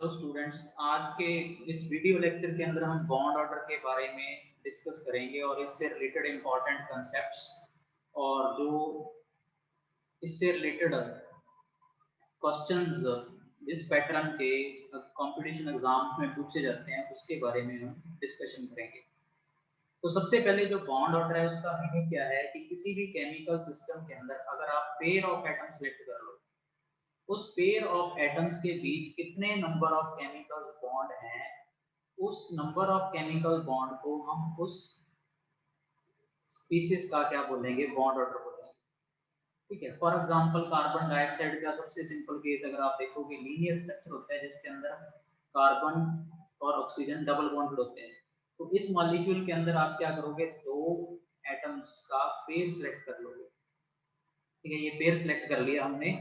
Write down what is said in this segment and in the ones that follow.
Hello students, आज के इस वीडियो लेक्चर के अंदर हम बॉन्ड ऑर्डर के बारे में डिस्कस करेंगे और इससे रिलेटेड इंपॉर्टेंट कंसेप्ट्स और जो इससे रिलेटेड क्वेश्चंस जिस पैटर्न के कंपटीशन एग्जाम्स में पूछे जाते हैं उसके बारे में हम डिस्कशन करेंगे। तो सबसे पहले जो बॉन्ड ऑर्डर है उसका मीनिंग क्या है कि किसी भी केमिकल सिस्टम के अंदर अगर आप पेयर ऑफ एटम सेलेक्ट कर लो, उस पेयर ऑफ एटम्स के बीच कितने नंबर ऑफ केमिकल बॉन्ड हैं, उस नंबर ऑफ केमिकल बॉन्ड को हम उस स्पीशीज का क्या बोलेंगे, बॉन्ड ऑर्डर बोलेंगे। ठीक है। फॉर एग्जांपल कार्बन डाइऑक्साइड का सबसे सिंपल केस अगर आप देखोगे, लीनियर स्ट्रक्चर होता है जिसके अंदर कार्बन और ऑक्सीजन डबल बॉन्डेड होते हैं। तो इस मॉलिक्यूल के अंदर आप क्या करोगे, दो एटम्स का पेयर सेलेक्ट कर लोगे। ठीक है, ये पेयर सेलेक्ट कर लिया हमने।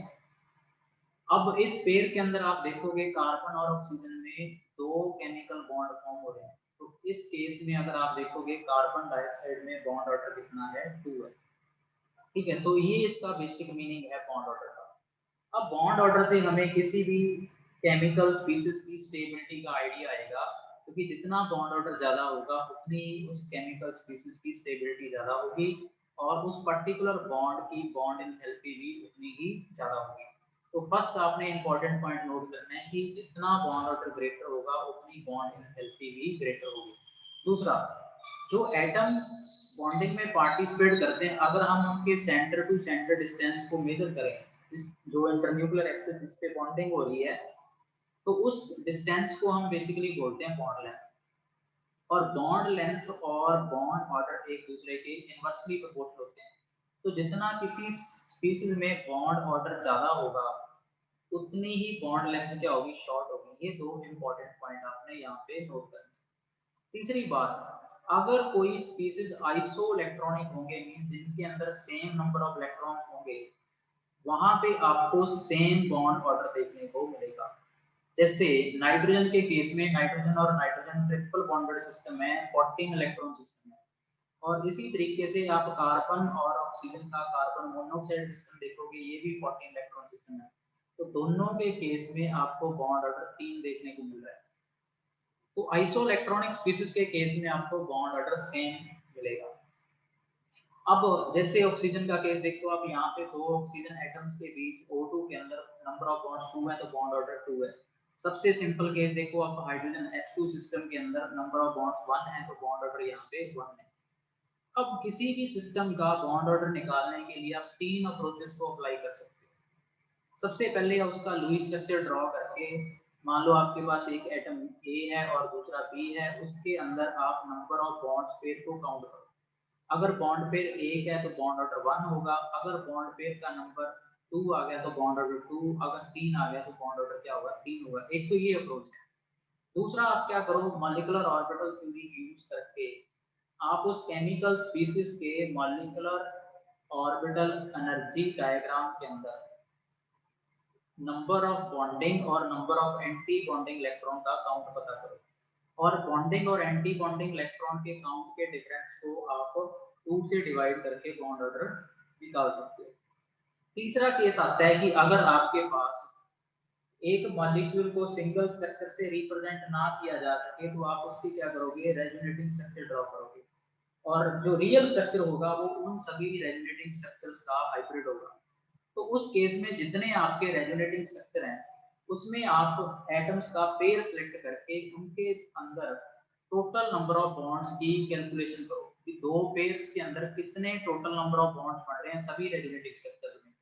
अब इस पेयर के अंदर आप देखोगे कार्बन और ऑक्सीजन में दो केमिकल बॉन्ड फॉर्म हो रहे हैं। तो इस केस में अगर आप देखोगे कार्बन डाइऑक्साइड में बॉन्ड ऑर्डर कितना है, 2 है। ठीक है, तो ये इसका बेसिक मीनिंग है बॉन्ड ऑर्डर का। अब बॉन्ड ऑर्डर से हमें किसी भी केमिकल स्पीशीज की स्टेबिलिटी का आइडिया आएगा, क्योंकि जितना बॉन्ड ऑर्डर ज्यादा होगा उतनी ही उस केमिकल स्पीशीज की स्टेबिलिटी ज्यादा होगी और उस पर्टिकुलर बॉन्ड की बॉन्ड एंथैल्पी भी उतनी ही ज्यादा होगी। तो फर्स्ट आपने इंपॉर्टेंट पॉइंट नोट करना है कि जितना बॉन्ड ऑर्डर ग्रेटर होगा उतनी बॉन्ड एंथैल्पी भी ग्रेटर होगी। दूसरा, जो एटम बॉन्डिंग में पार्टिसिपेट करते हैं, अगर हम उनके सेंटर टू सेंटर डिस्टेंस को मेजर करें, इस जो इंटरन्यूक्लियर एक्सिस जिस पे बॉन्डिंग हो रही है, तो उस डिस्टेंस को हम बेसिकली बोलते हैं बॉन्ड लेंथ। और बॉन्ड लेंथ और बॉन्ड ऑर्डर एक दूसरे के इनवर्सली प्रोपोर्शनल होते हैं। तो जितना किसी स्पीशीज में बॉन्ड ऑर्डर ज्यादा होगा उतनी ही बॉन्ड लेंथ क्या होगी, शॉर्ट होगी। ये दो इंपॉर्टेंट पॉइंट आपने यहाँ पे नोट करना है। तीसरी बात, अगर कोई स्पीशीज आइसो इलेक्ट्रॉनिक होंगे, मीन जिनके अंदर सेम नंबर ऑफ इलेक्ट्रॉन होंगे, वहां पे आपको सेम बॉन्ड ऑर्डर देखने को मिलेगा। जैसे नाइट्रोजन के केस में नाइट्रोजन और नाइट्रोजन ट्रिपल बॉन्डेड सिस्टम है, 14 इलेक्ट्रॉन सिस्टम है। और इसी तरीके से आप कार्बन और ऑक्सीजन का कार्बन मोनोऑक्साइड सिस्टम देखोगे, ये भी 14 इलेक्ट्रॉन सिस्टम है। तो दोनों के केस में आपको बॉन्ड ऑर्डर 3 देखने को मिल रहा है। तो आइसो इलेक्ट्रॉनिक स्पीशीज के केस में आपको बॉन्ड ऑर्डर सेम मिलेगा। अब जैसे ऑक्सीजन का केस देखो, आप यहाँ पे दो ऑक्सीजन एटम्स के बीच O2 के अंदर नंबर ऑफ बॉन्ड्स 2 है, तो बॉन्ड ऑर्डर 2 है। सबसे सिंपल केस देखो आप, हाइड्रोजन H2 सिस्टम के अंदर नंबर ऑफ बॉन्ड्स 1 है, तो बॉन्ड ऑर्डर यहाँ पे 1 है। अब किसी भी सिस्टम का बॉन्ड ऑर्डर निकालने के लिए आप तीन अप्रोचेस को अप्लाई कर सकते हो। सबसे पहले उसका लुईस स्ट्रक्चर ड्रॉ करके, मान लो आपके पास एक एटम A है और दूसरा B है, उसके अंदर आप नंबर ऑफ बॉन्ड्स पेयर को काउंट करो। अगर बॉन्ड पेयर 1 है तो बॉन्ड ऑर्डर 1 होगा, अगर बॉन्ड पेयर का नंबर 2 आ गया तो बॉन्ड ऑर्डर 2, अगर 3 आ गया तो बॉन्ड ऑर्डर क्या होगा, 3 होगा। एक तो ये अप्रोच है। दूसरा, आप क्या करो, मॉलिक्यूलर ऑर्बिटल थ्योरी यूज करके आप उस केमिकल स्पीशीज के मॉलिक्यूलर ऑर्बिटल एनर्जी डायग्राम के अंदर नंबर ऑफ बॉन्डिंग और number of anti bonding electron का काउंट पता करो, और बॉन्डिंग और एंटी बॉन्डिंग इलेक्ट्रॉन के काउंट के डिफरेंस को आप 2 से डिवाइड करके बॉन्ड ऑर्डर निकाल सकते हो। तीसरा केस आता है कि अगर आपके पास एक मॉलिक्यूल को सिंगल स्ट्रक्चर से रिप्रेजेंट ना किया जा सके, तो आप उसकी क्या करोगे, रेजोनेटिंग स्ट्रक्चर ड्रॉ करोगे। और जो रियल स्ट्रक्चर होगा वो उन सभी रेजोनेटिंग स्ट्रक्चर्स का हाइब्रिड होगा। तो उस केस में जितने आपके रेजोनेटिंग स्ट्रक्चर हैं, उसमें आप एटम्स का पेयर सेलेक्ट करके उनके अंदर टोटल नंबर ऑफ बॉन्ड्स की कैलकुलेशन करो कि दो पेयर्स के अंदर कितने टोटल नंबर ऑफ बॉन्ड्स पड़ रहे हैं सभी रेजोनेटिंग स्ट्रक्चर में।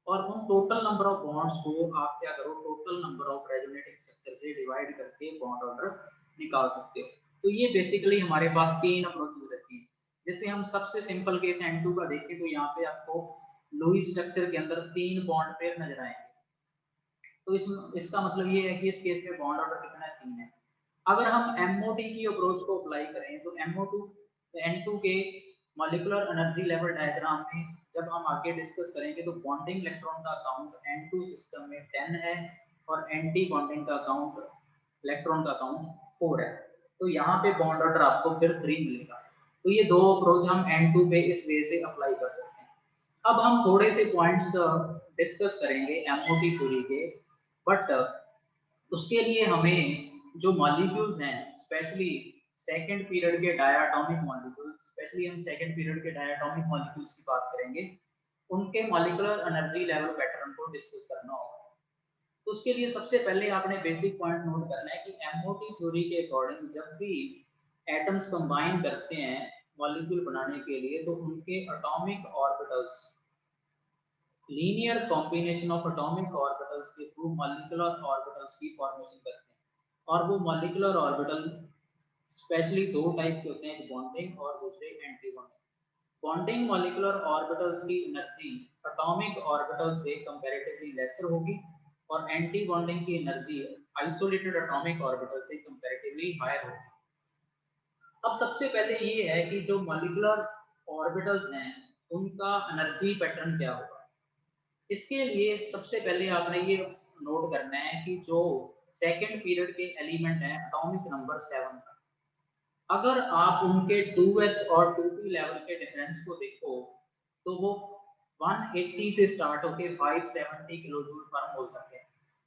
और उन टोटल नंबर ऑफ बॉन्ड्स को आप क्या करो, total number of resonating structure से डिवाइड करके बॉन्ड ऑर्डर निकाल सकते हो। तो ये बेसिकली हमारे पास तीन अप्रोचेस रहती हैं। जैसे हम सबसे सिंपल केस N2 का देखें, तो यहाँ पे आपको लुईस स्ट्रक्चर के अंदर 3 बॉन्ड पेयर नजर आएंगे। तो इसका मतलब ये है कि इस केस में बॉन्ड ऑर्डर कितना है, 3 है। अगर हम MOT की अप्रोच को अप्लाई करें तो MO2 N2 के मॉलिक्यूलर एनर्जी लेवल डायग्राम में जब हम आगे डिस्कस करेंगे, तो बॉन्डिंग इलेक्ट्रॉन का काउंट N2 सिस्टम में 10 है और एंटी बॉन्डिंग का काउंट, इलेक्ट्रॉन का काउंट 4 है। तो यहाँ पे बॉन्ड ऑर्डर आपको फिर 3 मिलेगा। तो ये दो अप्रोच हम N2 पे इस वे से अप्लाई कर सकते हैं। अब हम थोड़े से पॉइंट्स डिस्कस करेंगे MOT थ्योरी के, बट उसके लिए हमें जो मॉलिक्यूल्स हैं, स्पेशली सेकंड पीरियड के डायटोमिक मॉलिक्यूल्स, स्पेशली हम सेकंड पीरियड के डायटोमिक मॉलिक्यूल्स की बात करेंगे, उनके मॉलिक्यूलर एनर्जी लेवल पैटर्न को डिस्कस करना होगा। तो उसके लिए सबसे पहले आपने बेसिक पॉइंट नोट करना है कि एमओटी थ्योरी के अकॉर्डिंग जब भी एटम्स कंबाइन करते हैं मॉलिक्यूल बनाने के लिए, तो उनके atomic orbitals, linear combination of atomic orbitals के थ्रू मॉलिक्यूलर ऑर्बिटल्स की फॉर्मेशन करते हैं। और वो मॉलिक्यूलर ऑर्बिटल स्पेशली दो टाइप के होते हैं, एक बॉन्डिंग और दूसरे anti bonding. Bonding molecular orbitals की एनर्जी एटॉमिक ऑर्बिटल से कंपैरेटिवली लेसर होगी और एंटी बॉन्डिंग की एनर्जी आइसोलेटेड एटॉमिक ऑर्बिटल से कंपैरेटिवली हायर होगी। अब सबसे पहले ये है कि जो मॉलिक्यूलर ऑर्बिटल्स हैं उनका एनर्जी पैटर्न क्या होगा। इसके लिए सबसे पहले आपने ये नोट करना है कि जो सेकंड पीरियड के एलिमेंट हैं एटॉमिक नंबर 7 का, अगर आप उनके 2s और 2p लेवल के डिफरेंस को देखो तो वो 180 से स्टार्ट होके 570 किलो जूल पर मोल तक है,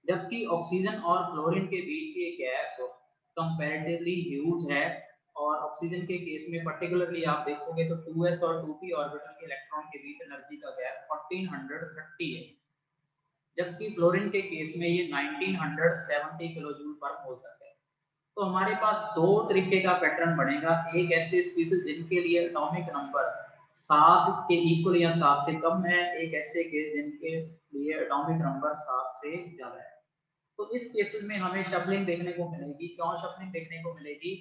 जबकि ऑक्सीजन और फ्लोरीन के बीच ये गैप कंपैरेटिवली ह्यूज है। और ऑक्सीजन के केस में पर्टिकुलरली आप देखोगे तो 2s और 2p ऑर्बिटल के इलेक्ट्रॉन के बीच एनर्जी का गैप 1430 है, जबकि फ्लोरीन के केस में ये 1970 किलो जूल पर मोल तक है। तो हमारे पास दो तरीके का पैटर्न बनेगा, एक ऐसे स्पीशीज जिनके लिए एटॉमिक नंबर 7 के इक्वल या 7 से कम है, एक ऐसे केस जिनके लिए एटॉमिक नंबर 7 से ज्यादा है। तो इस केसेस में हमें शफलिंग देखने को मिलेगी। क्यों शफलिंग देखने को मिलेगी?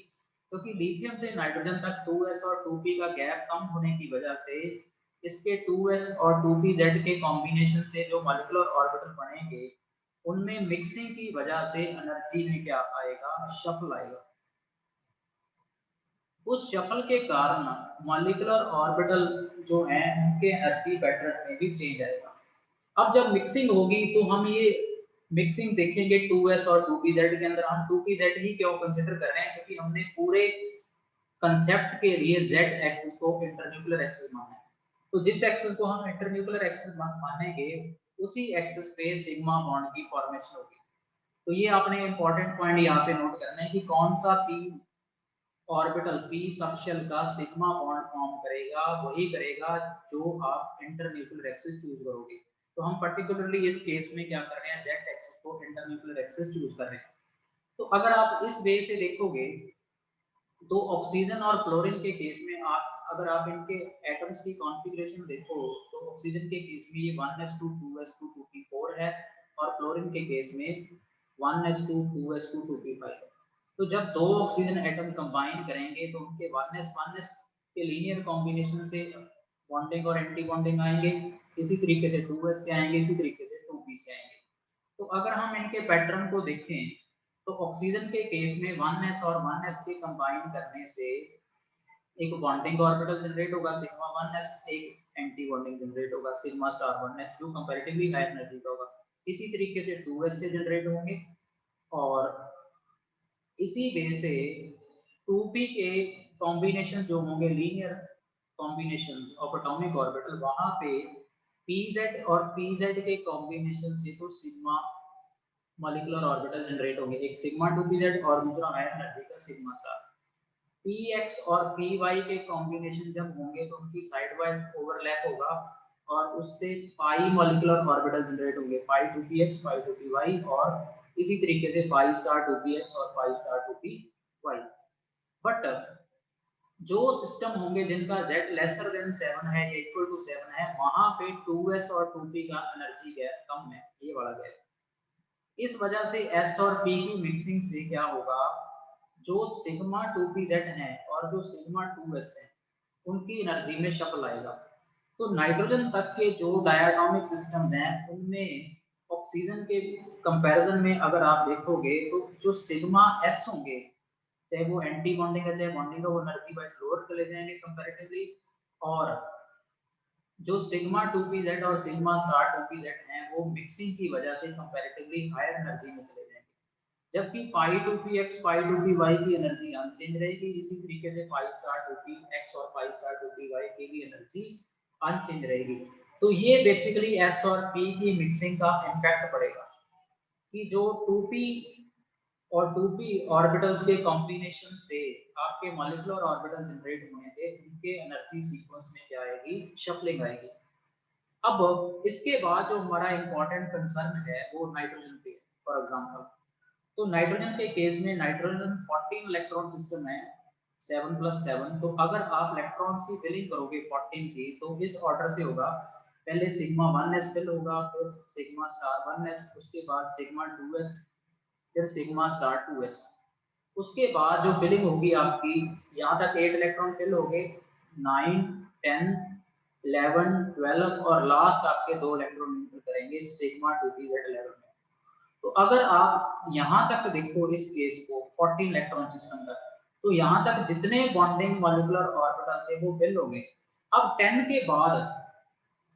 क्योंकि लिथियम से नाइट्रोजन तक 2s और 2p का गैप कम होने की वजह से इसके 2s और 2pz के कॉम्बिनेशन से जो मॉलिक्यूलर ऑर्बिटल बनेंगे उनमें मिक्सिंग की वजह से एनर्जी में क्या आएगा, शफल आएगा। उस शफल के कारण मॉलिक्यूलर ऑर्बिटल जो है उनके एनर्जी पैटर्न में भी चेंज आएगा। अब जब मिक्सिंग होगी तो हम ये मिक्सिंग देखेंगे 2s और 2pz के अंदर। हम 2pz ही क्यों कंसीडर कर रहे हैं? क्योंकि हमने पूरे कंसेप्ट के लिए z एक्सिस को इंटरन्यूक्लियर एक्सिस माना है। तो जिस एक्सिस को हम इंटरन्यूक्लियर एक्सिस मानेंगे उसी एक्सिस पे सिग्मा बॉन्ड की फॉर्मेशन होगी। तो ये आपने इंपॉर्टेंट पॉइंट यहाँ पे नोट करना है कि कौन सा p ऑर्बिटल p सबशेल का सिग्मा बॉन्ड फॉर्म करेगा, वही करेगा जो आप इंटरन्यूक्लियर एक्सिस चूज करोगे। तो हम पर्टिकुलरली इस केस में क्या कर रहे हैं, z एक्सिस को इंटरन्यूक्लियर एक्सिस चूज कर रहे हैं। तो अगर आप इस वे से देखोगे तो ऑक्सीजन और फ्लोरीन के केस में आप अगर आप इनके एटम्स की कॉन्फ़िगरेशन देखो तो ऑक्सीजन के केस में ये 1s2 2s2 2p4 है और फ्लोरीन के केस में 1s2 2s2 2p5 है। तो जब दो ऑक्सीजन एटम कंबाइन करेंगे तो उनके 1s के लीनियर कॉम्बिनेशन से बॉन्डिंग और एंटी बॉन्डिंग आएंगे, इसी तरीके से 2s से आएंगे, इसी तरीके से 2p से आएंगे। तो अगर हम इनके पैटर्न को देखें तो ऑक्सीजन के केस में 1s और 1s के कंबाइन करने से एक बॉन्डिंग ऑर्बिटल जनरेट होगा सिग्मा 1s, एक एंटी बॉन्डिंग जनरेट होगा सिग्मा स्टार 1s, जो कंपैरेटिवली हाई एनर्जी का होगा। इसी तरीके से 2s से जनरेट होंगे और इसी वे से 2p के कॉम्बिनेशन जो होंगे linear combinations of atomic orbital, वहां पे pz और pz के कॉम्बिनेशन से तो सिग्मा मॉलिक्यूलर ऑर्बिटल जनरेट होंगे, एक सिग्मा 2pz और दूसरा हायर एनर्जी का सिग्मा स्टार। px और py के कॉम्बिनेशन जब होंगे तो उनकी साइड वाइज ओवरलैप होगा और उससे पाई मॉलिक्यूलर ऑर्बिटल जनरेट होंगे, पाई 2px पाई 2py और इसी तरीके से पाई स्टार 2px और पाई स्टार 2py। बट जो सिस्टम होंगे जिनका z लेसर देन 7 है या इक्वल टू 7 है, वहां पे 2s और 2p का एनर्जी गैप कम है, ये वाला गैप। इस वजह से s और p की मिक्सिंग से क्या होगा, जो सिग्मा 2pz है और जो सिग्मा 2s है उनकी एनर्जी में शफल आएगा। तो नाइट्रोजन तक के जो डायटोमिक सिस्टम्स हैं उनमें ऑक्सीजन के कंपैरिजन में अगर आप देखोगे तो जो सिग्मा s होंगे, चाहे वो एंटी बॉन्डिंग है चाहे बॉन्डिंग है, वो एनर्जी वाइज लोअर चले जाएंगे कंपैरेटिवली। और जो सिग्मा 2pz और सिग्मा स्टार 2pz हैं वो मिक्सिंग की वजह से कंपैरेटिवली हायर एनर्जी में चले जाएंगे, जबकि पाई 2px पाई 2py की एनर्जी अनचेंज रहेगी। इसी तरीके से पाई स्टार 2px और पाई स्टार 2py की भी एनर्जी अनचेंज रहेगी। तो ये बेसिकली s और p की मिक्सिंग का इम्पैक्ट पड़ेगा कि जो 2p और 2p ऑर्बिटल्स के कॉम्बिनेशन से आपके मॉलिक्यूलर ऑर्बिटल जनरेट होने थे, उनके एनर्जी सीक्वेंस में क्या आएगी, शफलिंग आएगी। अब इसके बाद जो हमारा इंपॉर्टेंट कंसर्न है वो नाइट्रोजन पे है। फॉर एग्जांपल तो नाइट्रोजन के केस में नाइट्रोजन 14 इलेक्ट्रॉन सिस्टम है 7+7। तो अगर आप इलेक्ट्रॉन्स की फिलिंग करोगे 14 की तो इस ऑर्डर से होगा, पहले सिग्मा 1s फिल होगा, फिर सिग्मा स्टार 1s, उसके बाद सिग्मा 2s, फिर सिग्मा स्टार 2s। उसके बाद जो फिलिंग होगी आपकी, यहाँ तक 8 इलेक्ट्रॉन फिल हो गए, 9, 10, 11, 12 और लास्ट आपके 2 इलेक्ट्रॉन एंटर करेंगे सिग्मा 2p-Z11 में। तो अगर आप यहाँ तक देखो इस केस को 14 इलेक्ट्रॉन सिस्टम तक, तो यहाँ तक जितने बॉन्डिंग मॉलिक्यूलर ऑर्बिटल थे वो फिल हो गए। अब 10 के बाद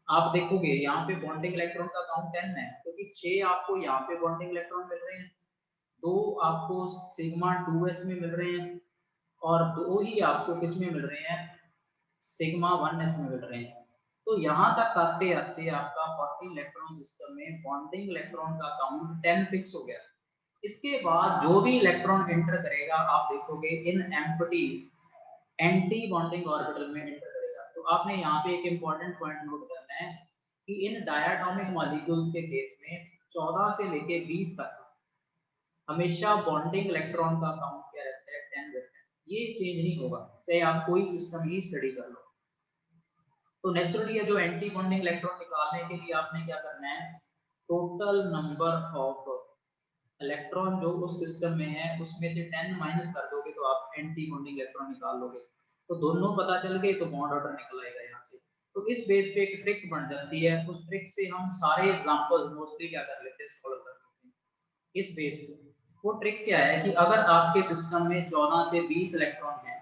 आप देखोगे यहाँ पे बॉन्डिंग इलेक्ट्रॉन का काउंट 10 है, क्योंकि 6 आपको यहाँ पे बॉन्डिंग इलेक्ट्रॉन मिल रहे हैं, 2 आपको सिग्मा 2s में मिल रहे हैं, और 2 ही आपको किस में मिल रहे हैं, सिग्मा 1s में मिल रहे हैं। तो यहाँ तक आते आते आपका 40 इलेक्ट्रॉन सिस्टम में बॉन्डिंग इलेक्ट्रॉन का काउंट 10 फिक्स हो गया। इसके बाद जो भी इलेक्ट्रॉन एंटर करेगा आप देखोगे in empty anti bonding orbital में एंटर करेगा। तो आपने यहाँ पे एक इंपॉर्टेंट पॉइंट नोट करना है कि इन डायटोमिक मॉलिक्यूल्स के केस में 14 से लेके 20 तक हमेशा बॉन्डिंग इलेक्ट्रॉन का काउंट क्या रहता है, 10 रहता है। ये चेंज नहीं होगा चाहे आप कोई सिस्टम ही स्टडी कर लो। तो नेचुरली जो एंटी बॉन्डिंग इलेक्ट्रॉन निकालने के लिए आपने क्या करना है, टोटल नंबर ऑफ इलेक्ट्रॉन जो उस सिस्टम में है उसमें से 10 माइनस कर दोगे तो आप एंटी बॉन्डिंग इलेक्ट्रॉन निकाल लोगे। तो दोनों पता चल गए तो बॉन्ड ऑर्डर निकल आएगा यहाँ से। तो इस बेस पे एक ट्रिक बन जाती है, उस ट्रिक से हम सारे एग्जांपल्स मोस्टली क्या कर लेते हैं, सॉल्व कर लेते हैं इस बेस पे। वो ट्रिक क्या है कि अगर आपके सिस्टम में 14 से 20 इलेक्ट्रॉन है,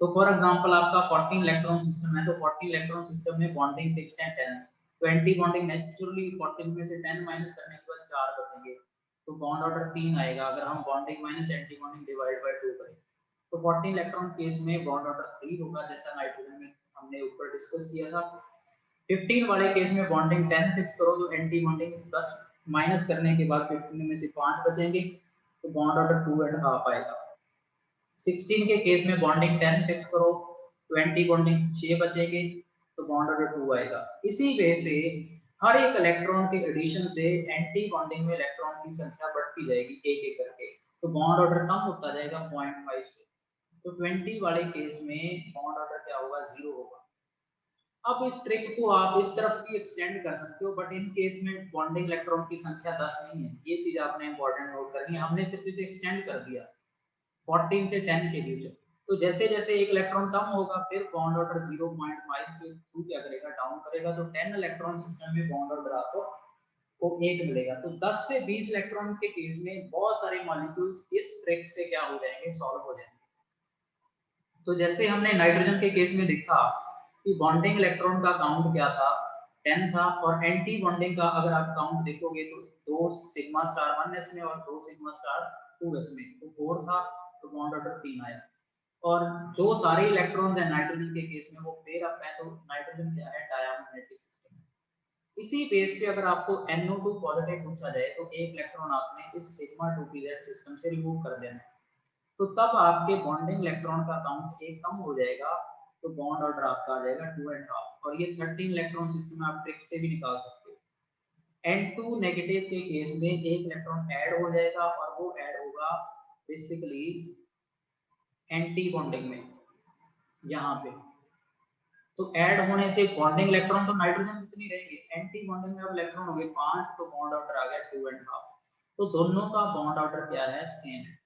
तो फॉर एग्जांपल आपका 14 इलेक्ट्रॉन सिस्टम है, तो 14 इलेक्ट्रॉन सिस्टम में बॉन्डिंग फिक्स है 10, तो एंटी बॉन्डिंग नेचुरली 14 में से 10 माइनस करने के बाद 4 बचेंगे, तो बॉन्ड ऑर्डर 3 आएगा अगर हम bonding minus anti bonding divide by 2 करें। तो 14 इलेक्ट्रॉन केस में बॉन्ड ऑर्डर 3 होगा, जैसा नाइट्रोजन में हमने ऊपर डिस्कस किया था। 15 वाले केस में बॉन्डिंग 10 फिक्स करो तो एंटी बॉन्डिंग 10 माइनस करने के बाद 15 में से 5 बचेंगे, तो बॉन्ड ऑर्डर 2.5 आएगा। 16 के केस में बॉन्डिंग 10 फिक्स करो तो एंटी बॉन्डिंग 6 बचेंगे, तो बॉन्ड ऑर्डर 2 आएगा। इसी वे से हर एक इलेक्ट्रॉन के एडिशन से एंटी बॉन्डिंग में इलेक्ट्रॉन की संख्या बढ़ती जाएगी एक एक करके, तो बॉन्ड ऑर्डर कम होता जाएगा 0.5 से। तो 20 वाले केस में बॉन्ड ऑर्डर क्या होगा, 0 होगा। अब इस ट्रिक को आप इस तरफ भी एक्सटेंड कर सकते हो, बट इन केस में बॉन्डिंग इलेक्ट्रॉन की संख्या 10 नहीं है, ये चीज आपने इंपॉर्टेंट नोट करनी है। हमने सिर्फ इसे एक्सटेंड कर दिया 14 से 10 के बीच। तो जैसे जैसे एक इलेक्ट्रॉन कम होगा फिर बॉन्ड ऑर्डर 0.5 के थ्रू क्या करेगा, डाउन करेगा, तो 10 इलेक्ट्रॉन सिस्टम में बॉन्ड ऑर्डर आपको को 1 मिलेगा। तो 10 से 20 इलेक्ट्रॉन के केस में बहुत सारे मॉलिक्यूल्स इस ट्रिक से क्या हो जाएंगे, सॉल्व हो जाएंगे। तो जैसे हमने नाइट्रोजन के केस में देखा कि बॉन्डिंग इलेक्ट्रॉन का काउंट क्या था, 10 था, और एंटी बॉन्डिंग का अगर आप काउंट देखोगे तो 2 सिग्मा स्टार 1s में और 2 सिग्मा स्टार 2s में, तो 4 था, तो बॉन्ड ऑर्डर 3 आया। और जो सारे इलेक्ट्रॉन्स हैं नाइट्रोजन के केस में वो पेयर अप है, तो नाइट्रोजन क्या है, डायमैग्नेटिक सिस्टम है। इसी बेस पे अगर आपको NO2 पॉजिटिव पूछा जाए तो एक इलेक्ट्रॉन आपने इस सिग्मा 2p-Z सिस्टम से रिमूव कर देना है, तो तब आपके बॉन्डिंग इलेक्ट्रॉन का काउंट 1 कम हो जाएगा, तो बॉन्ड ऑर्डर आपका आ जाएगा 2.5। और ये 13 इलेक्ट्रॉन सिस्टम आप ट्रिक से भी निकाल सकते हो। N2 नेगेटिव के केस में एक इलेक्ट्रॉन ऐड हो जाएगा और वो ऐड होगा बेसिकली एंटी बॉन्डिंग में यहाँ पे। तो ऐड होने से बॉन्डिंग इलेक्ट्रॉन तो नाइट्रोजन जितनी रहेंगे, एंटी बॉन्डिंग में अब इलेक्ट्रॉन हो गए 5, तो बॉन्ड ऑर्डर आ गया 2.5। तो दोनों का बॉन्ड ऑर्डर क्या है, सेम है,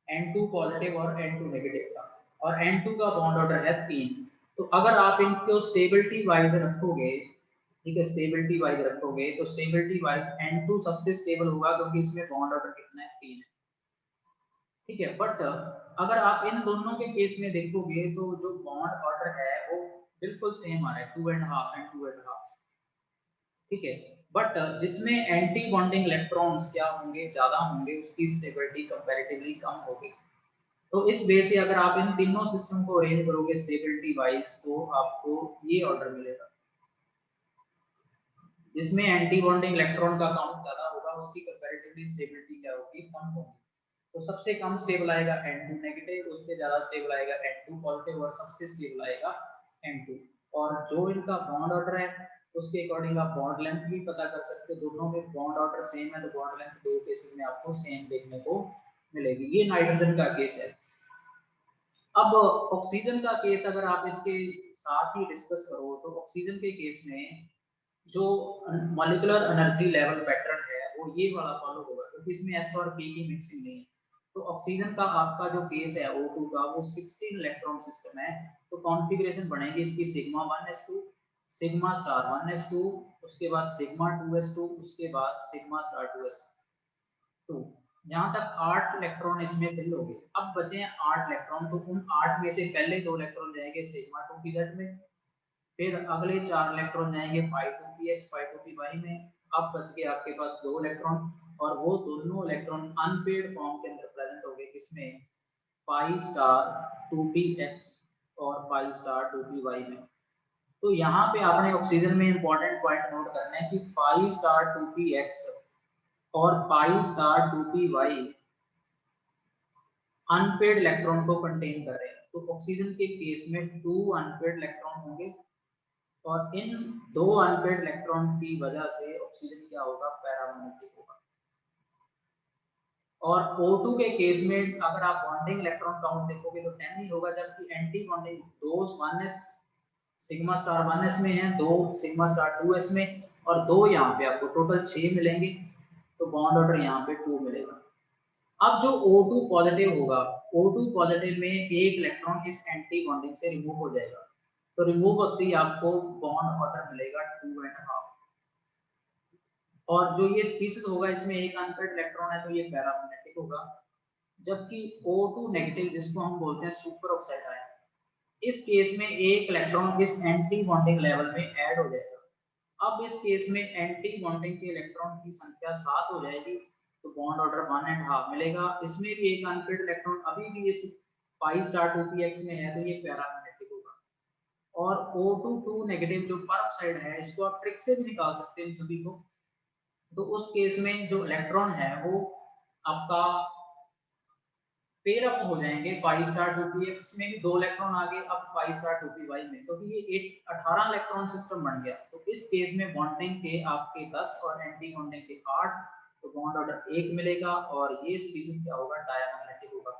N2 पॉजिटिव और N2 नेगेटिव का, और N2 का बॉन्ड ऑर्डर है 3। तो अगर आप इनको स्टेबिलिटी वाइज रखोगे, ठीक है, स्टेबिलिटी वाइज रखोगे तो स्टेबिलिटी वाइज N2 सबसे स्टेबल होगा क्योंकि इसमें बॉन्ड ऑर्डर कितना है, 3 है, ठीक है। बट अगर आप इन दोनों के केस में देखोगे तो जो बॉन्ड ऑर्डर है वो बिल्कुल सेम आ रहा है, 2.5 एंड 2.5, ठीक है। बट जिसमें एंटी बॉन्डिंग इलेक्ट्रॉन्स क्या होंगे, ज्यादा होंगे, उसकी स्टेबिलिटी कंपैरेटिवली कम होगी। तो इस बेस से अगर आप इन तीनों सिस्टम को अरेंज करोगे स्टेबिलिटी वाइज तो आपको ये ऑर्डर मिलेगा, जिसमें एंटी बॉन्डिंग इलेक्ट्रॉन का काउंट ज्यादा होगा उसकी कंपैरेटिवली स्टेबिलिटी क्या होगी, कम होगी। तो सबसे कम स्टेबल आएगा N2 नेगेटिव, उससे ज्यादा स्टेबल आएगा N2 पॉजिटिव और सबसे स्टेबल आएगा N2। और जो इनका बॉन्ड ऑर्डर है उसके अकॉर्डिंग आप बॉन्ड लेंथ भी पता कर सकते हो। दोनों में बॉन्ड ऑर्डर सेम है तो बॉन्ड लेंथ दो केसेस में आपको सेम देखने को मिलेगी। ये नाइट्रोजन का केस है। अब ऑक्सीजन का केस अगर आप इसके साथ ही डिस्कस करो तो ऑक्सीजन के केस में जो मॉलिक्यूलर एनर्जी लेवल पैटर्न है वो ये वाला फॉलो होगा क्योंकि इसमें एस और पी की मिक्सिंग नहीं है। तो ऑक्सीजन का आपका जो केस है O2 का वो 16 इलेक्ट्रॉन सिस्टम है। तो कॉन्फ़िगरेशन बनेगी इसकी sigma 1s2, sigma star 1s2, उसके बाद सिग्मा 2s2, उसके बाद सिग्मा स्टार 2s2। यहाँ तक 8 इलेक्ट्रॉन इसमें फिल हो गए। अब बचे हैं 8 इलेक्ट्रॉन। तो उन 8 में से पहले 2 इलेक्ट्रॉन जाएंगे सिग्मा 2p में, फिर अगले 4 इलेक्ट्रॉन जाएंगे phi 2px phi 2py में। अब बच के आपके पास 2 इलेक्ट्रॉन और वो दोनों इलेक्ट्रॉन अनपेयर्ड फॉर्म के अंदर प्रेजेंट हो गए किसमें, pi स्टार 2px और pi स्टार 2py में। तो यहाँ पे आपने ऑक्सीजन में इंपॉर्टेंट पॉइंट नोट करना है कि pi स्टार 2px और pi star 2py unpaired electron को कंटेन कर रहे हैं। तो ऑक्सीजन के केस में 2 अनपेयर्ड इलेक्ट्रॉन होंगे और इन 2 अनपेयर्ड इलेक्ट्रॉन की वजह से ऑक्सीजन क्या होगा, पैरामैग्नेटिक होगा। और O2 के केस में अगर आप बॉन्डिंग इलेक्ट्रॉन काउंट देखोगे तो 10 ही होगा, जबकि anti bonding 2 1s sigma star 1s में है, 2 सिग्मा स्टार 2s में और 2 यहाँ पे आपको टोटल 6 मिलेंगे। तो बॉन्ड ऑर्डर यहाँ पे 2 मिलेगा। अब जो O2 पॉजिटिव होगा, O2 पॉजिटिव में एक इलेक्ट्रॉन इस एंटी बॉन्डिंग से रिमूव हो जाएगा। तो रिमूव होते ही आपको बॉन्ड ऑर्डर मिलेगा 2.5। और जो ये स्पीशीज होगा इसमें एक अनपेयर्ड इलेक्ट्रॉन है तो ये पैरामैग्नेटिक होगा। जबकि O2 नेगेटिव जिसको हम बोलते हैं सुपर ऑक्साइड आयन, इस केस में एक इलेक्ट्रॉन इस एंटी बॉन्डिंग लेवल में ऐड हो जाएगा। अब इस केस में एंटी बॉन्डिंग के इलेक्ट्रॉन की संख्या 7 हो जाएगी तो बॉन्ड ऑर्डर 1.5 मिलेगा। इसमें भी एक अनपेयर्ड इलेक्ट्रॉन अभी भी इस pi स्टार 2px में है तो ये पैरामैग्नेटिक होगा। और O2 नेगेटिव जो पर ऑक्साइड है इसको आप ट्रिक से भी निकाल सकते हैं इन सभी को। तो उस केस में जो इलेक्ट्रॉन है वो आपका पेयर अप हो जाएंगे। pi स्टार 2px में भी 2 इलेक्ट्रॉन आ गए, अब pi स्टार 2py में, तो ये एक 18 इलेक्ट्रॉन सिस्टम बन गया। तो इस केस में बॉन्डिंग के आपके 10 और एंटी बॉन्डिंग के 8, तो बॉन्ड ऑर्डर 1 मिलेगा और ये स्पीशीज क्या होगा, डायमैग्नेटिक होगा।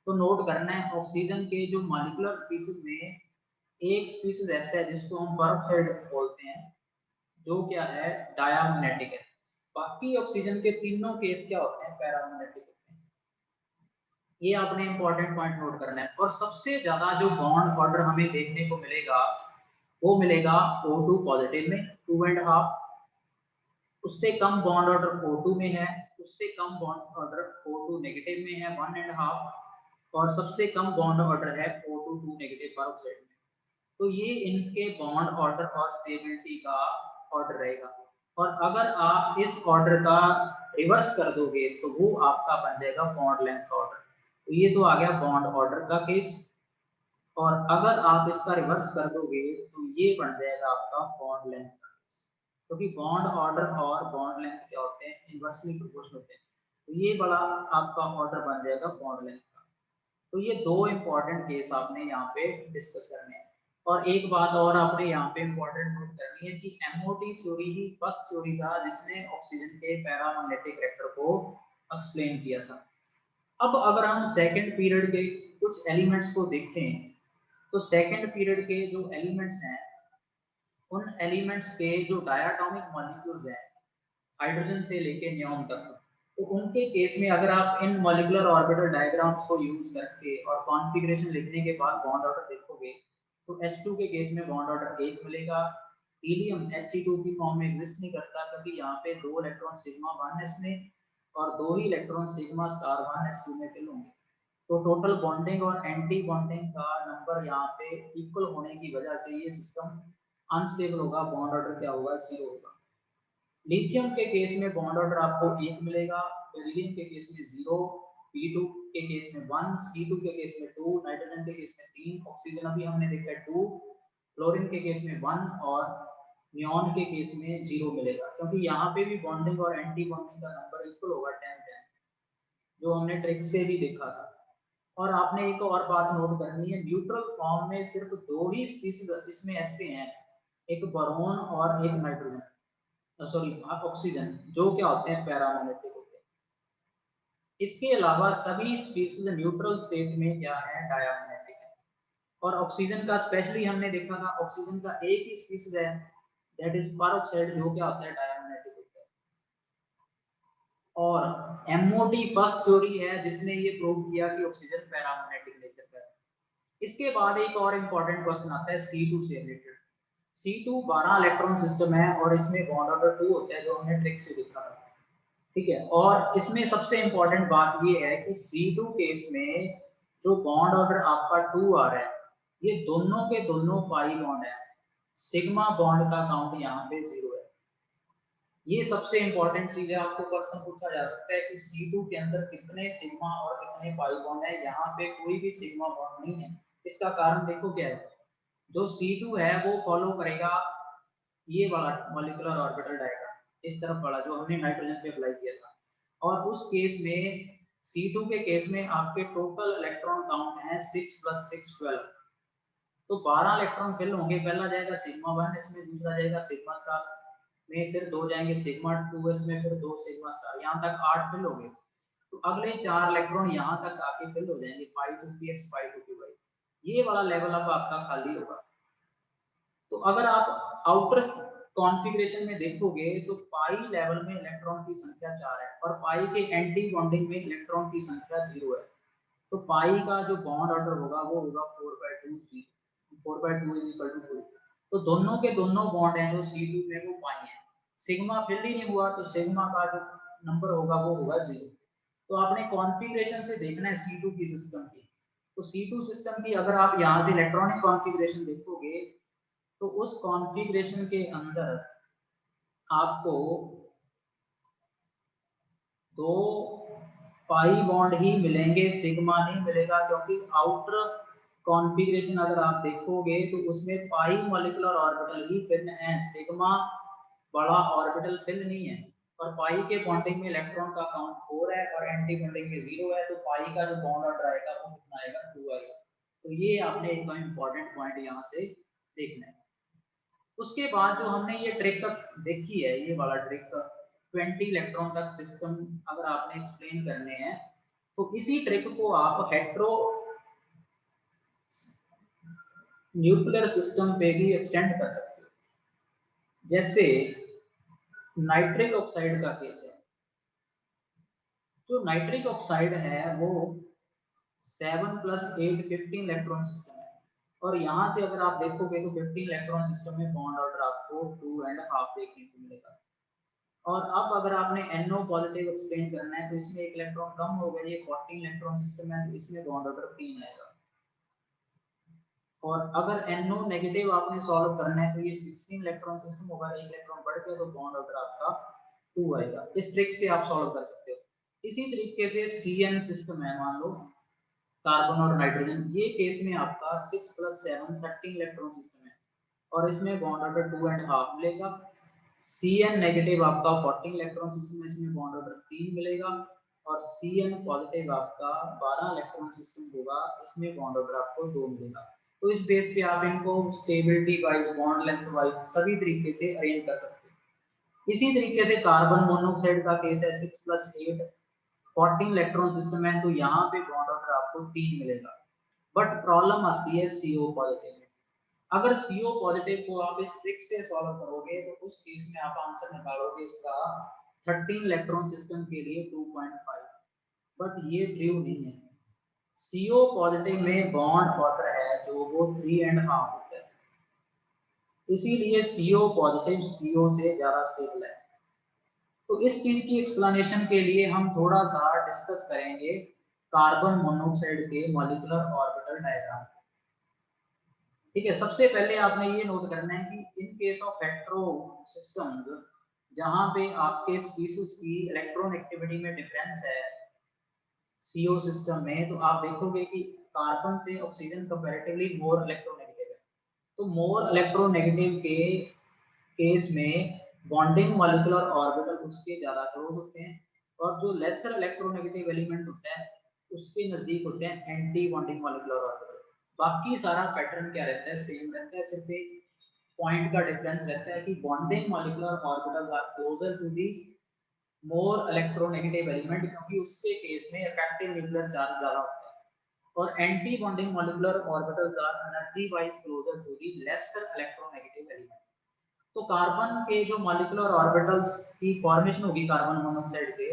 तो नोट करना है ऑक्सीजन के जो मॉलिक्यूलर स्पीशीज में एक स्पीशीज ऐसा है जिसको हम परऑक्साइड बोलते हैं, जो क्या है, डायमैग्नेटिक है। बाकी ऑक्सीजन के तीनों केस क्या होते हैं, पैरामैग्नेटिक होते हैं। ये आपने इंपॉर्टेंट पॉइंट नोट करना है। और सबसे ज्यादा जो बॉन्ड ऑर्डर हमें देखने को मिलेगा वो मिलेगा O2 पॉजिटिव में 2.5, उससे कम बॉन्ड ऑर्डर O2 में है, उससे कम बॉन्ड ऑर्डर O2 नेगेटिव में है 1.5, और सबसे कम बॉन्ड ऑर्डर है O2 नेगेटिव परऑक्साइड में। तो ये इनके बॉन्ड ऑर्डर और स्टेबिलिटी का ऑर्डर रहेगा। और अगर आप इस ऑर्डर का रिवर्स कर दोगे तो वो आपका बन जाएगा बॉन्ड लेंथ का ऑर्डर। तो ये तो आ गया बॉन्ड ऑर्डर का केस। और अगर आप इसका रिवर्स कर दोगे तो ये बन जाएगा आपका बॉन्ड लेंथ का केस, क्योंकि बॉन्ड ऑर्डर और बॉन्ड लेंथ क्या होते हैं, इनवर्सली प्रोपोर्शनल होते हैं। तो ये बड़ा आपका ऑर्डर बन जाएगा बॉन्ड लेंथ का। तो ये दो इंपॉर्टेंट केस आपने यहाँ पे डिस्कस करने हैं। और एक बात और आपने यहाँ पे इंपॉर्टेंट नोट करनी है कि MOT थ्योरी ही फर्स्ट थ्योरी था जिसने ऑक्सीजन के पैरामैग्नेटिक कैरेक्टर को एक्सप्लेन किया था। अब अगर हम सेकंड पीरियड के कुछ एलिमेंट्स को देखें तो सेकंड पीरियड के जो एलिमेंट्स हैं उन एलिमेंट्स के जो डायटोमिक मॉलिक्यूल्स हैं हाइड्रोजन से लेके नियॉन तक, तो उनके केस में अगर आप इन मॉलिक्यूलर ऑर्बिटल डायग्राम्स को यूज करके और कॉन्फ़िगरेशन लिखने के बाद बॉन्ड ऑर्डर देखोगे तो H2 के केस में बॉन्ड ऑर्डर 1 मिलेगा। हीलियम He2 की फॉर्म में एग्जिस्ट नहीं करता क्योंकि यहाँ पे 2 इलेक्ट्रॉन सिग्मा 1s में और 2 ही इलेक्ट्रॉन सिग्मा स्टार 1s2 में फिल होंगे। तो टोटल बॉन्डिंग और एंटी बॉन्डिंग का नंबर यहाँ पे इक्वल होने की वजह से ये सिस्टम अनस्टेबल होगा, बॉन्ड ऑर्डर क्या होगा, 0 होगा। लिथियम के केस में बॉन्ड ऑर्डर आपको 1 मिलेगा, बेरिलियम के केस में 0, P2 के केस में 1, C2 के केस में 2, नाइट्रोजन के केस में 3, ऑक्सीजन अभी हमने देखा 2, फ्लोरीन के केस में 1 और नियॉन के केस में 0 मिलेगा, क्योंकि यहाँ पे भी बॉन्डिंग और एंटी बॉन्डिंग का नंबर इक्वल होगा 10-10, जो हमने ट्रिक से भी देखा था। और आपने एक और बात नोट करनी है, न्यूट्रल फॉर्म में सिर्फ 2 ही स्पीशीज इसमें ऐसे हैं, एक बोरोन और एक नाइट्रोजन, सॉरी ऑक्सीजन, जो क्या होते हैं पैरामैग्नेटिक होते हैं। इसके अलावा सभी स्पीशीज न्यूट्रल स्टेट में क्या है, डायमैग्नेटिक है। और ऑक्सीजन का स्पेशली हमने देखा था, ऑक्सीजन का एक ही स्पीशीज है, दैट इज परऑक्साइड, जो क्या होता है डायमैग्नेटिक होता है। और एमओटी फर्स्ट थ्योरी है जिसने ये प्रूव किया कि ऑक्सीजन पैरामैग्नेटिक नेचर का है। इसके बाद एक और इंपॉर्टेंट क्वेश्चन आता है C2 से रिलेटेड। C2 12 इलेक्ट्रॉन सिस्टम है और इसमें बॉन्ड ऑर्डर 2 होता है, जो हमने ट्रिक से देखा था, ठीक है। और इसमें सबसे इंपॉर्टेंट बात ये है कि C2 केस में जो बॉन्ड ऑर्डर आपका 2 आ रहा है, ये दोनों के दोनों पाई बॉन्ड है, सिग्मा बॉन्ड का काउंट यहाँ पे 0 है। ये सबसे इंपॉर्टेंट चीज है, आपको क्वेश्चन पूछा जा सकता है कि C2 के अंदर कितने सिग्मा और कितने पाई बॉन्ड है, यहाँ पे कोई भी सिग्मा बॉन्ड नहीं है। इसका कारण देखो क्या है, जो C2 है वो फॉलो करेगा ये वाला मॉलिक्यूलर ऑर्बिटल डायग्राम, इस तरफ वाला जो हमने नाइट्रोजन पे अप्लाई किया था। और उस केस में C2 के केस में आपके टोटल इलेक्ट्रॉन काउंट है 6 + 6 12, तो 12 इलेक्ट्रॉन फिल होंगे, पहला जाएगा सिग्मा 1 इसमें, दूसरा जाएगा सिग्मा स्टार में, फिर 2 जाएंगे सिग्मा 2 इसमें, फिर 2 सिग्मा स्टार, यहाँ तक 8 फिल हो गए। तो अगले 4 इलेक्ट्रॉन यहाँ तक आके फिल हो जाएंगे, पाई 2px पाई 2py, ये वाला लेवल अब आपका खाली होगा। तो अगर आप आउटर कॉन्फ़िगरेशन में देखोगे तो पाई लेवल में इलेक्ट्रॉन की संख्या 4 है और पाई के एंटी बॉन्डिंग में इलेक्ट्रॉन की संख्या 0 है। तो पाई का जो बॉन्ड ऑर्डर होगा वो होगा 4/2, 4/2 = 2। तो दोनों के दोनों बॉन्ड हैं जो C2 में वो पाई हैं, सिग्मा फिल ही नहीं हुआ, तो सिग्मा का जो नंबर होगा वो होगा 0। तो आपने कॉन्फ़िगरेशन से देखना है C2 की सिस्टम की। तो C2 सिस्टम की अगर आप यहाँ से इलेक्ट्रॉनिक कॉन्फ़िगरेशन देखोगे तो उस कॉन्फ़िगरेशन के अंदर आपको 2 पाई बॉन्ड ही मिलेंगे, सिग्मा नहीं मिलेगा, क्योंकि आउटर कॉन्फ़िगरेशन अगर आप देखोगे तो उसमें पाई मॉलिक्यूलर ऑर्बिटल ही फिल है, सिग्मा बड़ा ऑर्बिटल फिल नहीं है। और पाई के बॉन्डिंग में इलेक्ट्रॉन का काउंट 4 है और एंटी बॉन्डिंग में 0 है, तो पाई का जो बॉन्ड ऑर्डर आएगा वो कितना आएगा, 2 आएगा। तो ये आपने एक इंपॉर्टेंट पॉइंट यहाँ से देखना है। उसके बाद जो हमने ये ट्रिक देखी है, ये वाला ट्रिक 20 इलेक्ट्रॉन तक सिस्टम अगर आपने एक्सप्लेन करने हैं, तो इसी ट्रिक को आप हेट्रो न्यूक्लियर सिस्टम पे भी एक्सटेंड कर सकते हो। जैसे नाइट्रिक ऑक्साइड का केस है, जो नाइट्रिक ऑक्साइड है वो 7 + 8 15 इलेक्ट्रॉन सिस्टम है। और यहाँ से अगर आप देखोगे तो 15 इलेक्ट्रॉन सिस्टम में बॉन्ड ऑर्डर आपको 2.5 देखने को मिलेगा। और अब अगर आपने NO पॉजिटिव एक्सप्लेन करना है तो इसमें एक इलेक्ट्रॉन कम हो गया, ये 14 इलेक्ट्रॉन सिस्टम है, तो इसमें बॉन्ड ऑर्डर 3 आएगा। और अगर NO नेगेटिव आपने सॉल्व करना है तो ये 16 इलेक्ट्रॉन सिस्टम होगा, एक इलेक्ट्रॉन बढ़ गया तो बॉन्ड ऑर्डर आपका 2 आएगा। इस ट्रिक से आप सॉल्व कर सकते हो। इसी तरीके से CN सिस्टम है, मान लो कार्बन और नाइट्रोजन, ये केस में आपका 6 + 7 13 इलेक्ट्रॉन सिस्टम है और इसमें बॉन्ड ऑर्डर 2.5 मिलेगा। Cn नेगेटिव आपका 14 इलेक्ट्रॉन सिस्टम है, इसमें बॉन्ड ऑर्डर 3 मिलेगा। और Cn पॉजिटिव आपका 12 इलेक्ट्रॉन सिस्टम होगा, इसमें बॉन्ड ऑर्डर आपको 2 मिलेगा। तो इस बेस पे आप इनको stability wise, bond length wise सभी तरीके से अरेंज कर सकते हैं। इसी तरीके से कार्बन मोनोऑक्साइड का केस है, 6 + 8 14 इलेक्ट्रॉन सिस्टम है, तो यहाँ पे बॉन्ड ऑर्डर आपको 3 मिलेगा। बट प्रॉब्लम आती है CO पॉजिटिव में। अगर CO पॉजिटिव को आप इस ट्रिक से सॉल्व करोगे तो उस केस में आप आंसर निकालोगे इसका 13 इलेक्ट्रॉन सिस्टम के लिए 2.5, बट ये ट्रू नहीं है। CO पॉजिटिव में बॉन्ड ऑर्डर है जो वो 3.5 होता है, इसीलिए CO पॉजिटिव CO से ज्यादा स्टेबल है। तो इस चीज की एक्सप्लेनेशन के लिए हम थोड़ा सा डिस्कस करेंगे कार्बन मोनोऑक्साइड के मॉलिक्यूलर ऑर्बिटल डायग्राम। ठीक है, सबसे पहले आपने ये नोट करना है कि इन केस ऑफ हेटेरो सिस्टम्स, जहां पे आपके स्पीशीज की इलेक्ट्रॉन एक्टिविटी में डिफरेंस है CO सिस्टम में, तो आप देखोगे कि कार्बन से ऑक्सीजन कंपैरेटिवली मोर इलेक्ट्रोनेगेटिव है। तो मोर इलेक्ट्रोनेगेटिव के केस में बॉन्डिंग मॉलिक्यूलर ऑर्बिटल उसके ज्यादा क्लोज होते हैं, और जो लेसर इलेक्ट्रोनेगेटिव एलिमेंट होता है उसके नजदीक होते हैं एंटी बॉन्डिंग मॉलिक्यूलर ऑर्बिटल। बाकी सारा पैटर्न क्या रहता है, सेम रहता है, सिर्फ एक पॉइंट का डिफरेंस रहता है कि bonding molecular orbital are closer to the more electronegative element, क्योंकि उसके केस में इफेक्टिव न्यूक्लियर चार्ज ज्यादा होता है, और anti bonding molecular orbitals are energy wise closer to the lesser electronegative element. तो कार्बन के जो मॉलिक्यूलर ऑर्बिटल्स की फॉर्मेशन होगी कार्बन मोनोऑक्साइड के,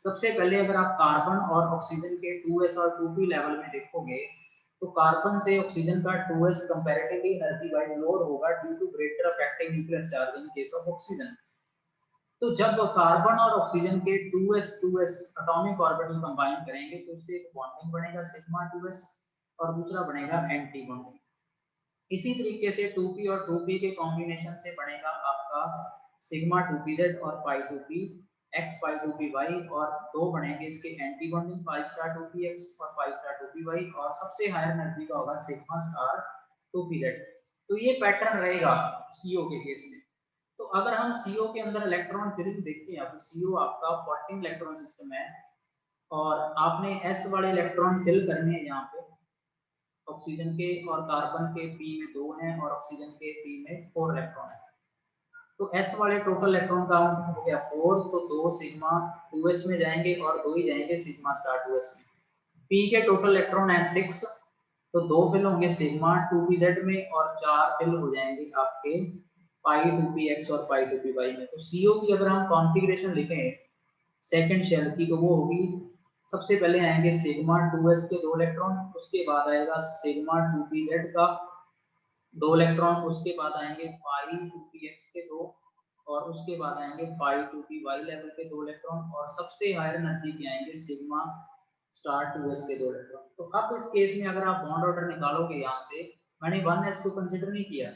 सबसे पहले अगर आप कार्बन और ऑक्सीजन के 2s और 2p लेवल में देखोगे तो कार्बन से ऑक्सीजन का 2s comparatively energy wise load होगा due to greater effective nuclear charge in case of oxygen. तो जब कार्बन और ऑक्सीजन के 2s एटॉमिक ऑर्बिटल कंबाइन करेंगे तो उससे एक बॉन्डिंग बनेगा सिग्मा 2s, और दूसरा बनेगा एंटी बॉन्डिंग। इसी तरीके से 2p और 2p के कॉम्बिनेशन से बनेगा आपका सिग्मा 2pz और पाई 2p x पाई 2py, और दो बनेंगे इसके anti bonding pi star 2px और पाई स्टार 2py, और सबसे हायर एनर्जी का होगा सिग्मा स्टार 2pz। तो ये पैटर्न रहेगा CO के केस में। तो अगर हम CO के अंदर इलेक्ट्रॉन फिलिंग देखते हैं, अब CO आपका 14 इलेक्ट्रॉन सिस्टम है, और आपने S वाले इलेक्ट्रॉन फिल करने हैं यहाँ पे ऑक्सीजन के, और कार्बन के P में 2 हैं और ऑक्सीजन के P में 4 इलेक्ट्रॉन है। तो S वाले टोटल इलेक्ट्रॉन काउंट हो गया 4, तो 2 सिग्मा 2s में जाएंगे और 2 ही जाएंगे सिग्मा स्टार 2s में। P के टोटल इलेक्ट्रॉन है 6, तो 2 फिल होंगे सिग्मा 2pz में और 4 फिल हो जाएंगे आपके पाई 2px और पाई 2py में। तो CO की अगर हम कॉन्फ़िगरेशन लिखें सेकंड शेल की, तो वो होगी सबसे पहले आएंगे सिग्मा 2s के 2 इलेक्ट्रॉन, उसके बाद आएगा सिग्मा 2pz का 2 इलेक्ट्रॉन, उसके बाद आएंगे पाई 2px के 2, और उसके बाद आएंगे पाई 2py लेवल के 2 इलेक्ट्रॉन, और सबसे हायर एनर्जी के आएंगे सिग्मा स्टार 2s के 2 इलेक्ट्रॉन। तो अब इस केस में अगर आप बॉन्ड ऑर्डर निकालोगे यहाँ से, मैंने 1s को कंसीडर नहीं किया,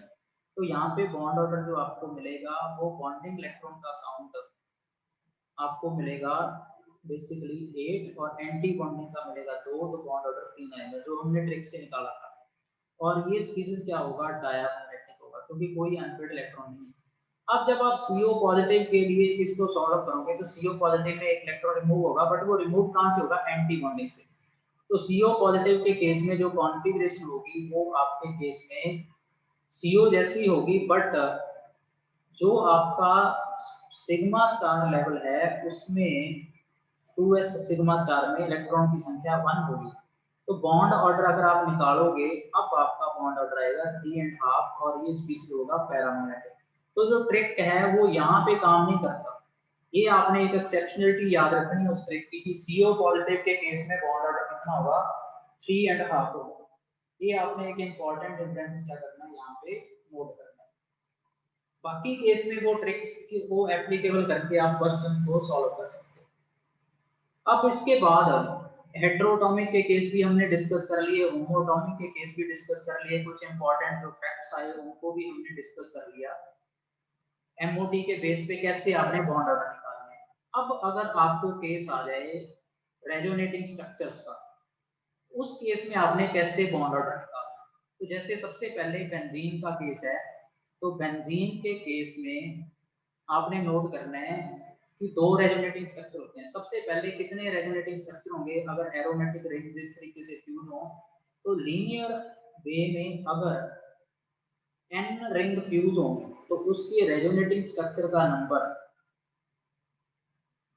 तो यहाँ पे बॉन्ड ऑर्डर जो आपको मिलेगा वो बॉन्डिंग इलेक्ट्रॉन का काउंट आपको मिलेगा बेसिकली 8, और एंटी बॉन्डिंग का मिलेगा 2, तो बॉन्ड ऑर्डर 3 आएगा जो हमने ट्रिक से निकाला था। और ये स्पीशीज क्या होगा, डायमैग्नेटिक होगा, क्योंकि कोई अनपेड इलेक्ट्रॉन नहीं है। अब जब आप CO पॉजिटिव के लिए इसको सॉल्व करोगे तो CO पॉजिटिव में एक इलेक्ट्रॉन रिमूव होगा, बट वो रिमूव कहाँ से होगा, एंटी बॉन्डिंग से। तो CO पॉजिटिव के केस में जो कॉन्फ़िगरेशन होगी वो आपके केस में CO जैसी होगी, बट जो आपका सिग्मा स्टार लेवल है उसमें 2s सिग्मा स्टार में इलेक्ट्रॉन की संख्या 1 होगी। तो बॉन्ड ऑर्डर अगर आप निकालोगे, अब आपका बॉन्ड ऑर्डर आएगा 3.5, और ये स्पीशीज होगा पैरामैग्नेटिक। तो जो ट्रिक है वो यहाँ पे काम नहीं करता, ये आपने एक एक्सेप्शनलिटी याद रखनी है उस ट्रिक की कि CO पॉजिटिव के केस में बॉन्ड ऑर्डर कितना होगा, 3.5 होगा। ये आपने एक इंपॉर्टेंट डिफरेंस क्या करना है यहाँ पे नोट करना है। बाकी केस में वो ट्रिक्स वो एप्लीकेबल करके आप क्वेश्चन को सॉल्व कर सकते हो। अब इसके बाद हेटेरोटॉमिक के केस भी हमने डिस्कस कर लिए, होमोटॉमिक के केस भी डिस्कस कर लिए, कुछ इंपॉर्टेंट जो फैक्ट्स आए उनको भी हमने डिस्कस कर लिया। MOT के बेस पे कैसे आपने बॉन्ड ऑर्डर निकालने हैं। अब अगर आपको केस आ जाए रेजोनेटिंग स्ट्रक्चर्स का, उस केस में आपने कैसे बॉन्ड ऑर्डर निकालना। तो जैसे सबसे पहले बेंजीन का केस है, तो बेंजीन के केस में आपने नोट करना है कि 2 रेजोनेटिंग स्ट्रक्चर होते हैं। सबसे पहले कितने रेजोनेटिंग स्ट्रक्चर होंगे, अगर एरोमेटिक रिंग्स इस तरीके से फ्यूज हो, तो लीनियर वे में अगर n रिंग फ्यूज हो तो उसके रेजोनेटिंग स्ट्रक्चर का नंबर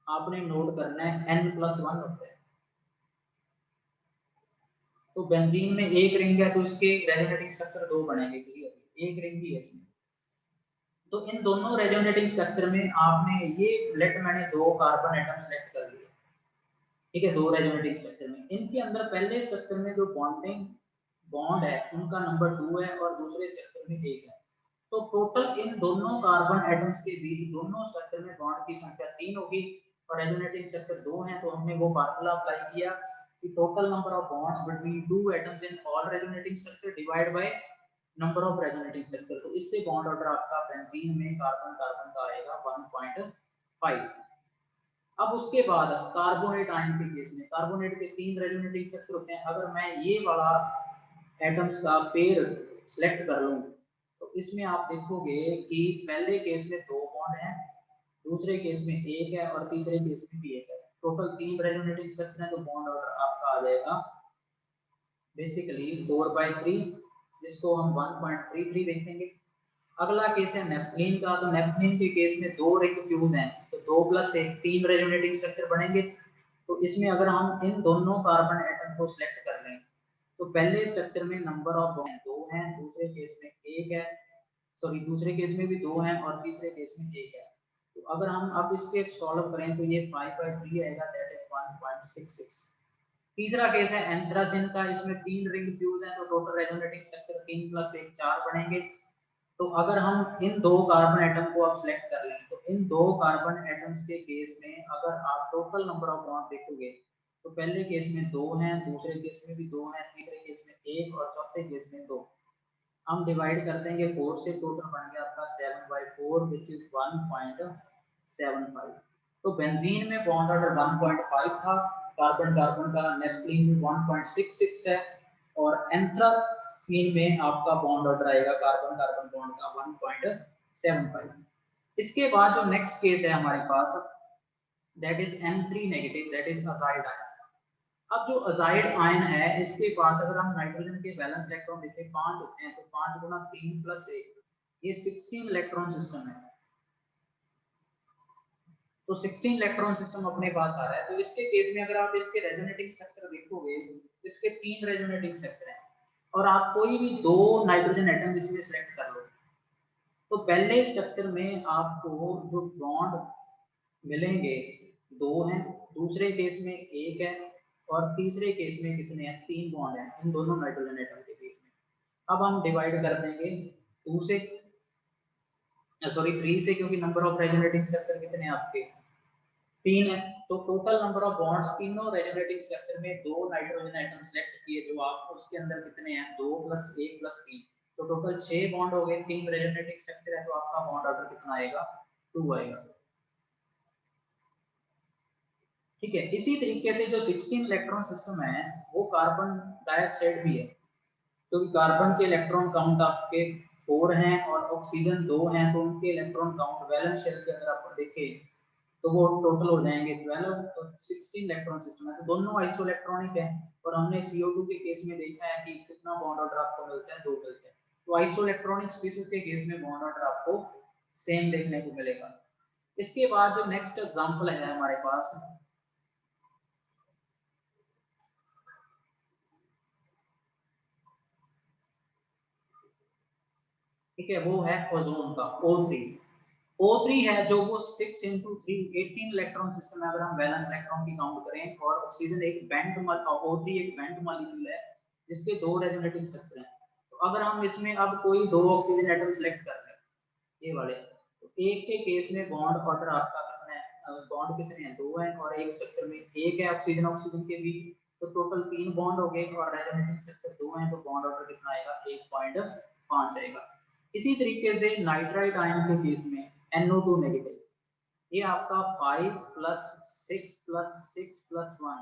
आपने नोट करना है n+1 होता है। तो बेंजीन में एक रिंग है तो इसके रेजोनेटिंग स्ट्रक्चर 2 बनेंगे, क्लियर, एक रिंग ही है इसमें। तो इन दोनों रेजोनेटिंग स्ट्रक्चर में आपने ये लेट मैंने 2 कार्बन एटम सेलेक्ट कर लिए, ठीक है, 2 रेजोनेटिंग स्ट्रक्चर में, इनके अंदर पहले स्ट्रक्चर में जो बॉन्डिंग बॉन्ड है उनका नंबर 2 है और दूसरे स्ट्रक्चर में 1 है। तो टोटल इन दोनों कार्बन एटम्स के बीच दोनों स्ट्रक्चर में बॉन्ड की संख्या 3 होगी, और रेजोनेटिंग स्ट्रक्चर 2 हैं, तो हमने वो फार्मूला अप्लाई किया कि total number of bonds between 2 atoms in all resonating structure divide by number of resonating structure. तो इससे बॉन्ड ऑर्डर आपका बेंजीन में कार्बन कार्बन का आएगा 1.5। अब उसके बाद कार्बोनेट आयन के केस में, कार्बोनेट के 3 रेजोनेटिंग स्ट्रक्चर होते हैं। अगर मैं ये वाला एटम्स का पेयर सिलेक्ट कर लूं तो इसमें आप देखोगे कि पहले केस में 2 बॉन्ड हैं, दूसरे केस में 1 है और तीसरे केस में भी 1 है। टोटल 3 रेजोनेटिंग स्ट्रक्चर है, तो बॉन्ड ऑर्डर आपका आ जाएगा बेसिकली 4/3, जिसको हम 1.33 देखेंगे। अगला केस है नेपथलीन का, तो नेपथलीन के केस में 2 रिंग फ्यूज हैं, तो 2 + 1 3 रेजोनेटिंग स्ट्रक्चर बनेंगे। तो इसमें अगर हम इन दोनों कार्बन एटम को सिलेक्ट कर लें, तो पहले स्ट्रक्चर में नंबर ऑफ बॉन्ड 2 हैं, दूसरे केस में 1 है, सॉरी दूसरे केस में भी 2 हैं और तीसरे केस में 1 है। तो अगर हम अब इसके सॉल्व करें तो ये 5/3 आएगा, दैट इज 1.66। तीसरा केस है एंथ्रासिन का, इसमें 3 रिंग फ्यूज हैं, तो टोटल रेजोनेटिंग स्ट्रक्चर 3 + 1 4 बनेंगे। तो अगर हम इन 2 कार्बन एटम को अब सिलेक्ट कर लें, तो इन 2 कार्बन एटम्स के केस में अगर आप टोटल नंबर ऑफ बॉन्ड देखोगे, तो पहले केस में 2 हैं, दूसरे केस में भी 2 हैं, तीसरे केस में 1 और चौथे केस में 2। हम डिवाइड कर देंगे 4 से, टोटल बन गया आपका 7/4 विच इज 1.75। तो बेंजीन में बॉन्ड ऑर्डर 1.5 था, कार्बन कार्बन का, नेपथलीन में 1.66 है और एंथ्रासीन में आपका बॉन्ड ऑर्डर आएगा कार्बन कार्बन बॉन्ड का 1.75। इसके बाद जो नेक्स्ट केस है हमारे पास, that is N3 negative, that is azide ion. अब जो अजाइड आयन है, इसके पास अगर हम नाइट्रोजन के वैलेंस इलेक्ट्रॉन देखें 5 होते हैं, तो 5 × 3 + 1 ये 16 इलेक्ट्रॉन सिस्टम है। तो 16 इलेक्ट्रॉन सिस्टम अपने पास आ रहा है। तो इसके केस में अगर आप इसके रेजोनेटिंग स्ट्रक्चर देखोगे, इसके 3 रेजोनेटिंग स्ट्रक्चर हैं और आप कोई भी 2 नाइट्रोजन एटम इसमें सेलेक्ट कर लो, तो पहले स्ट्रक्चर में आपको जो बॉन्ड मिलेंगे 2 हैं, दूसरे केस में 1 है और तीसरे केस में कितने हैं, 3 बॉन्ड हैं इन दोनों नाइट्रोजन एटम के बीच में। अब हम डिवाइड कर देंगे 2 से, सॉरी 3 से, क्योंकि नंबर ऑफ रेजोनेटिंग स्ट्रक्चर कितने हैं आपके, 3 है। तो टोटल नंबर ऑफ बॉन्ड्स तीनों रेजोनेटिंग स्ट्रक्चर में 2 नाइट्रोजन एटम सेलेक्ट किए, जो आप उसके अंदर कितने हैं, 2 + 1 + 3, तो टोटल 6 बॉन्ड हो गए, 3 रेजोनेटिंग स्ट्रक्चर है, तो आपका बॉन्ड ऑर्डर कितना आएगा, 2 आएगा। ठीक है, इसी तरीके से जो 16 इलेक्ट्रॉन सिस्टम है वो कार्बन डाइऑक्साइड भी है, क्योंकि कार्बन के इलेक्ट्रॉन काउंट आपके 4 हैं और ऑक्सीजन 2 हैं, तो उनके इलेक्ट्रॉन काउंट वैलेंस शेल के अंदर आप देखें तो वो टोटल हो जाएंगे 12। तो 16 इलेक्ट्रॉन सिस्टम है, तो दोनों आइसोइलेक्ट्रॉनिक है। और हमने CO2 के केस में देखा है कि कितना बॉन्ड ऑर्डर आपको मिलता है, 2 मिलते हैं। तो आइसोइलेक्ट्रॉनिक स्पीशीज के केस में बॉन्ड ऑर्डर आपको सेम देखने को मिलेगा। इसके बाद जो नेक्स्ट एग्जांपल है हमारे पास, ठीक है, वो है ओजोन का O3। O3 है जो वो 6 × 3 18 इलेक्ट्रॉन सिस्टम है, अगर हम वैलेंस इलेक्ट्रॉन की काउंट करें। और ऑक्सीजन एक बेंट O3 एक बेंट मॉलिक्यूल है जिसके 2 रेजोनेटिंग स्ट्रक्चर हैं। तो अगर हम इसमें अब कोई 2 ऑक्सीजन एटम सेलेक्ट कर लें, ये वाले, तो एक के केस में बॉन्ड ऑर्डर आपका कितना है, बॉन्ड कितने हैं, 2 हैं और एक स्ट्रक्चर में 1 है ऑक्सीजन ऑक्सीजन के बीच, तो टोटल 3 बॉन्ड हो गए और रेजोनेटिंग स्ट्रक्चर 2 हैं, तो बॉन्ड ऑर्डर कितना आएगा, 1.5 आएगा। इसी तरीके से नाइट्राइट आयन के केस में NO2 नेगेटिव, ये आपका 5 + 6 + 6 + 1,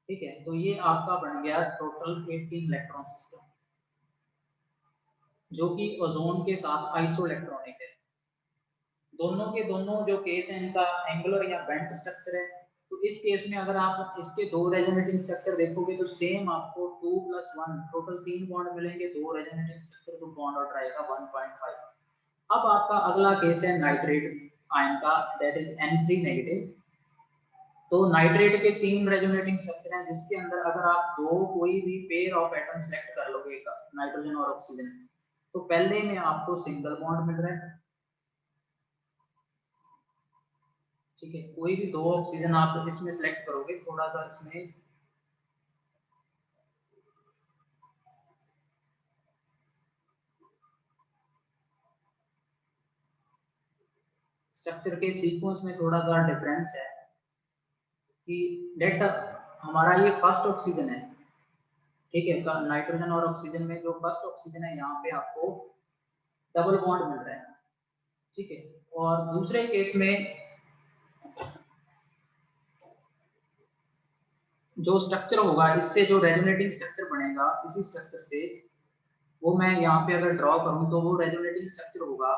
ठीक है, तो ये आपका बन गया टोटल 18 इलेक्ट्रॉन सिस्टम, जो कि ओजोन के साथ आइसोइलेक्ट्रॉनिक है। दोनों के दोनों जो केस है इनका एंगुलर या बेंट स्ट्रक्चर है। तो इस केस में अगर आप इसके 2 रेजोनेटिंग स्ट्रक्चर देखोगे तो सेम आपको 2 + 1 टोटल 3 बॉन्ड मिलेंगे, 2 रेजोनेटिंग स्ट्रक्चर, तो बॉन्ड ऑर्डर आएगा 1.5। अब आपका अगला केस है नाइट्रेट आयन का, दैट इज N3 नेगेटिव। तो नाइट्रेट के 3 रेजोनेटिंग स्ट्रक्चर हैं, जिसके अंदर अगर आप कोई भी पेयर ऑफ एटम सेलेक्ट कर लोगे नाइट्रोजन और ऑक्सीजन, तो पहले में आपको सिंगल बॉन्ड मिल रहा है, ठीक है, कोई भी 2 ऑक्सीजन आप इसमें सेलेक्ट करोगे, थोड़ा सा इसमें स्ट्रक्चर के सीक्वेंस में थोड़ा सा डिफरेंस है कि लेट हमारा ये फर्स्ट ऑक्सीजन है, ठीक है, नाइट्रोजन और ऑक्सीजन में जो फर्स्ट ऑक्सीजन है यहाँ पे आपको डबल बॉन्ड मिल रहा है, ठीक है। और दूसरे केस में जो स्ट्रक्चर होगा, इससे जो रेजोनेटिंग स्ट्रक्चर बनेगा, इसी स्ट्रक्चर से वो मैं यहाँ पे अगर ड्रॉ करूँ तो वो रेजोनेटिंग स्ट्रक्चर होगा।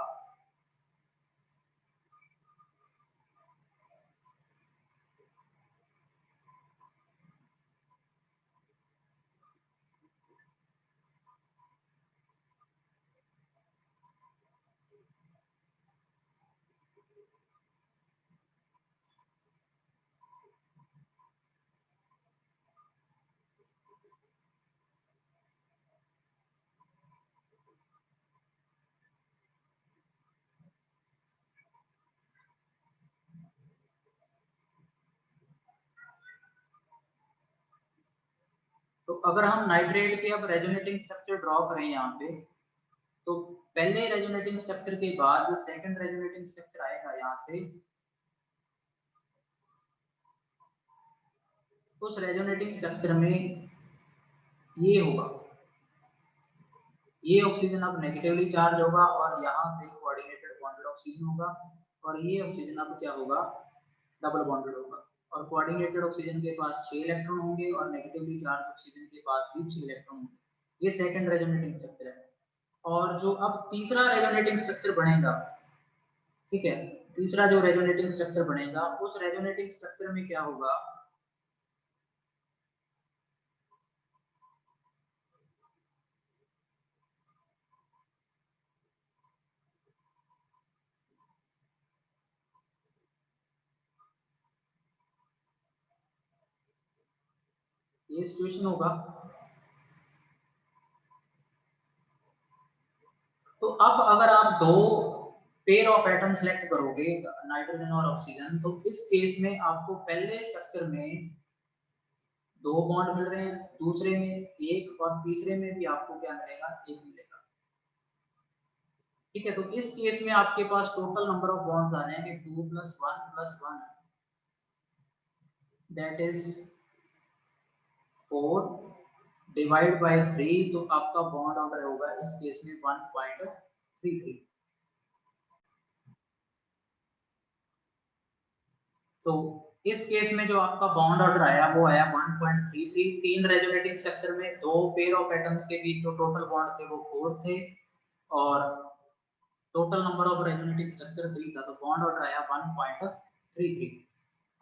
तो अगर हम नाइट्रेट के अब रेजोनेटिंग स्ट्रक्चर ड्रॉ करें यहाँ पे, तो पहले रेजोनेटिंग स्ट्रक्चर के बाद जो सेकंड रेजोनेटिंग स्ट्रक्चर आएगा यहाँ से, उस रेजोनेटिंग स्ट्रक्चर में ये होगा, ये ऑक्सीजन अब नेगेटिवली चार्ज होगा और यहाँ पे कोऑर्डिनेटेड बॉन्डेड ऑक्सीजन होगा, और ये ऑक्सीजन अब क्या होगा, डबल बॉन्डेड होगा। और कोऑर्डिनेटेड ऑक्सीजन के पास 6 इलेक्ट्रॉन होंगे और नेगेटिवली चार्ज ऑक्सीजन के पास भी 6 इलेक्ट्रॉन होंगे। ये सेकंड रेजोनेटिंग स्ट्रक्चर है। और जो अब तीसरा रेजोनेटिंग स्ट्रक्चर बनेगा, ठीक है, तीसरा जो रेजोनेटिंग स्ट्रक्चर बनेगा, उस रेजोनेटिंग स्ट्रक्चर में क्या होगा, ये सिचुएशन होगा। तो अब अगर आप दो पेयर ऑफ एटम सेलेक्ट करोगे, नाइट्रोजन और ऑक्सीजन, तो इस केस में आपको पहले स्ट्रक्चर में 2 बॉन्ड मिल रहे हैं, दूसरे में एक, और तीसरे में भी आपको क्या मिलेगा, एक मिलेगा। ठीक है, तो इस केस में आपके पास टोटल नंबर ऑफ बॉन्ड्स आ जाएंगे 2 + 1 + 1, दैट इज 4 डिवाइड बाय 3, तो आपका बॉन्ड ऑर्डर होगा इस केस में 1.33। तो इस केस में जो आपका बॉन्ड ऑर्डर आया वो आया 1.33। तीन रेजोनेटिंग स्ट्रक्चर में दो पेयर ऑफ एटम्स के बीच जो टोटल बॉन्ड थे वो 4 थे, और total number of resonating structure 3 था, तो बॉन्ड ऑर्डर आया 1.33।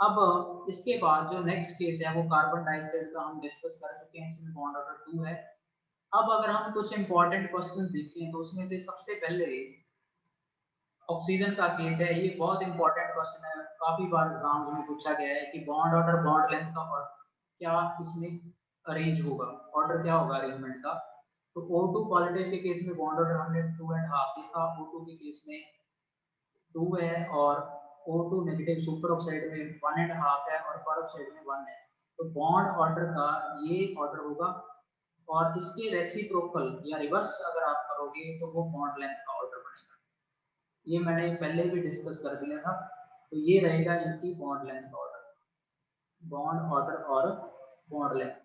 अब इसके बाद जो नेक्स्ट केस है वो कार्बन डाइऑक्साइड का हम डिस्कस कर चुके हैं, इसमें बॉन्ड ऑर्डर 2 है। अब अगर हम कुछ इंपॉर्टेंट क्वेश्चंस देखें तो उसमें से सबसे पहले ऑक्सीजन का केस है। ये बहुत इंपॉर्टेंट क्वेश्चन है, काफी बार एग्जाम्स में पूछा गया है कि बॉन्ड ऑर्डर बॉन्ड लेंथ का और क्या इसमें अरेंज होगा, ऑर्डर क्या होगा अरेंजमेंट का। तो O2 पॉजिटिव के केस में बॉन्ड ऑर्डर हमने 2.5 देखा, O2 के केस में 2 है, और O2 नेगेटिव सुपर ऑक्साइड में 1.5 है और पर ऑक्साइड में 1 है। तो बॉन्ड ऑर्डर का ये ऑर्डर होगा, और इसके रेसिप्रोकल या रिवर्स अगर आप करोगे तो वो बॉन्ड लेंथ का ऑर्डर बनेगा। ये मैंने पहले भी डिस्कस कर दिया था। तो ये रहेगा इनकी bond length order, bond order और बॉन्ड लेंथ।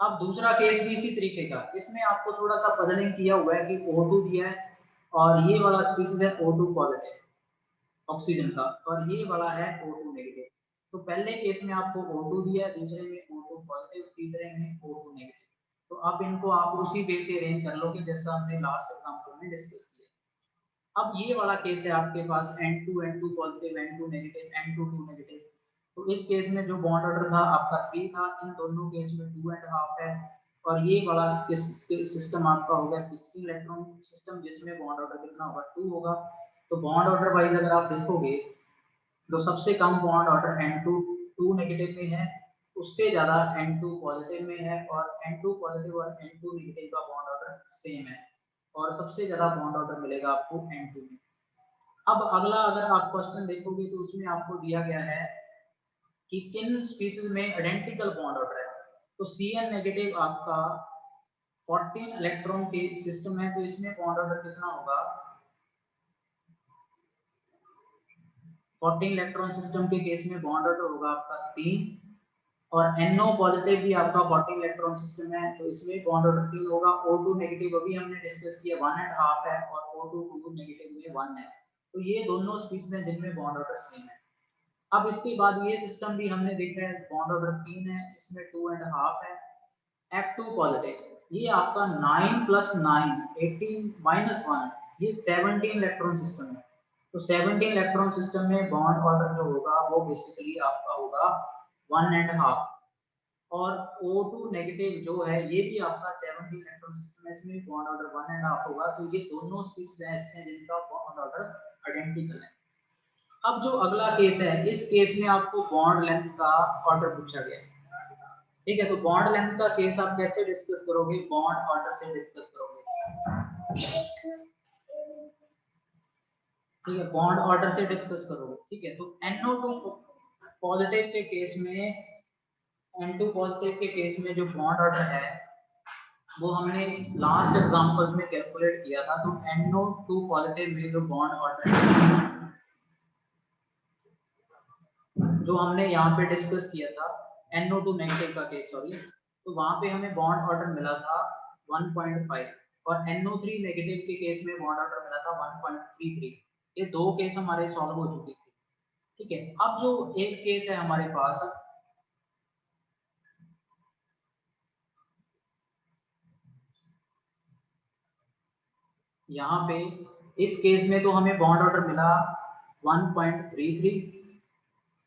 अब दूसरा केस भी इसी तरीके का, इसमें आपको थोड़ा सा बदलिंग किया हुआ है कि O2 दिया है और ये वाला स्पीशीज है O2 पॉजिटिव ऑक्सीजन का, और ये वाला है O2 नेगेटिव। तो पहले केस में आपको O2 दिया है, दूसरे में O2 पॉजिटिव, तीसरे में O2 नेगेटिव। तो अब इनको आप उसी वे से अरेंज कर लोगे जैसा हमने लास्ट एग्जांपल में डिस्कस किया। अब ये वाला केस है आपके पास N2 positive, N2 negative, N2 negative. तो इस केस में जो बॉन्ड ऑर्डर था आपका 3 था, इन दोनों केस में 2.5 है, और ये वाला सिस्टम आपका होगा 16 इलेक्ट्रॉन सिस्टम, जिसमें बॉन्ड ऑर्डर कितना होगा, 2 होगा। तो बॉन्ड ऑर्डर वाइज अगर आप देखोगे तो सबसे कम बॉन्ड ऑर्डर N2 2 नेगेटिव में है, उससे ज्यादा N2 पॉजिटिव में है, और N2 पॉजिटिव और N2 नेगेटिव का बॉन्ड ऑर्डर सेम है, और सबसे ज्यादा बॉन्ड ऑर्डर मिलेगा आपको N2 में। अब अगला अगर आप क्वेश्चन देखोगे तो उसमें आपको दिया गया है कि किन स्पीशीज में आइडेंटिकल बॉन्ड ऑर्डर है। तो Cn नेगेटिव आपका 14 इलेक्ट्रॉन के सिस्टम है, तो इसमें बॉन्ड ऑर्डर कितना होगा, 14 इलेक्ट्रॉन सिस्टम के केस में बॉन्ड ऑर्डर होगा आपका 3, और NO पॉजिटिव भी आपका 14 इलेक्ट्रॉन सिस्टम है, तो इसमें बॉन्ड ऑर्डर 3 होगा। O2 नेगेटिव अभी हमने डिस्कस किया 1.5 है, और O2 नेगेटिव में 1 है। तो ये दोनों स्पीशीज हैं जिनमें बॉन्ड ऑर्डर सेम है। अब इसके बाद ये सिस्टम भी हमने देखा है, बॉन्ड ऑर्डर 3 है, इसमें 2.5 है। F2 पॉजिटिव, ये आपका 9 + 9 18 - 1 ये 17 इलेक्ट्रॉन सिस्टम है। तो 17 इलेक्ट्रॉन सिस्टम में बॉन्ड ऑर्डर जो होगा वो बेसिकली आपका होगा 1.5। और O2 नेगेटिव जो है ये भी आपका 17 इलेक्ट्रॉन सिस्टम है, इसमें बॉन्ड ऑर्डर 1.5 होगा। तो ये दोनों स्पीशीज ऐसे हैं जिनका बॉन्ड ऑर्डर आइडेंटिकल है। अब जो अगला केस है, इस केस में आपको बॉन्ड लेंथ का ऑर्डर पूछा गया है। ठीक है, तो बॉन्ड लेंथ का केस आप कैसे डिस्कस करोगे? बॉन्ड ऑर्डर से डिस्कस करोगे। ठीक है, बॉन्ड ऑर्डर से डिस्कस करोगे। ठीक है, तो NO2 पॉजिटिव के केस में, N2 पॉजिटिव के केस में जो बॉन्ड ऑर्डर है वो हमने लास्ट एग्जांपल्स में कैलकुलेट किया था। तो NO2 पॉजिटिव में जो बॉन्ड ऑर्डर है जो हमने यहाँ पे डिस्कस किया था, NO2 नेगेटिव का केस, सॉरी, तो वहां पे हमें बॉन्ड ऑर्डर मिला था 1.5 और NO3 नेगेटिव के केस में बॉन्ड ऑर्डर मिला था 1.33। ये दो केस हमारे सॉल्व हो चुके थे। ठीक है, अब जो एक केस है हमारे पास, यहाँ पे इस केस में तो हमें बॉन्ड ऑर्डर मिला 1.33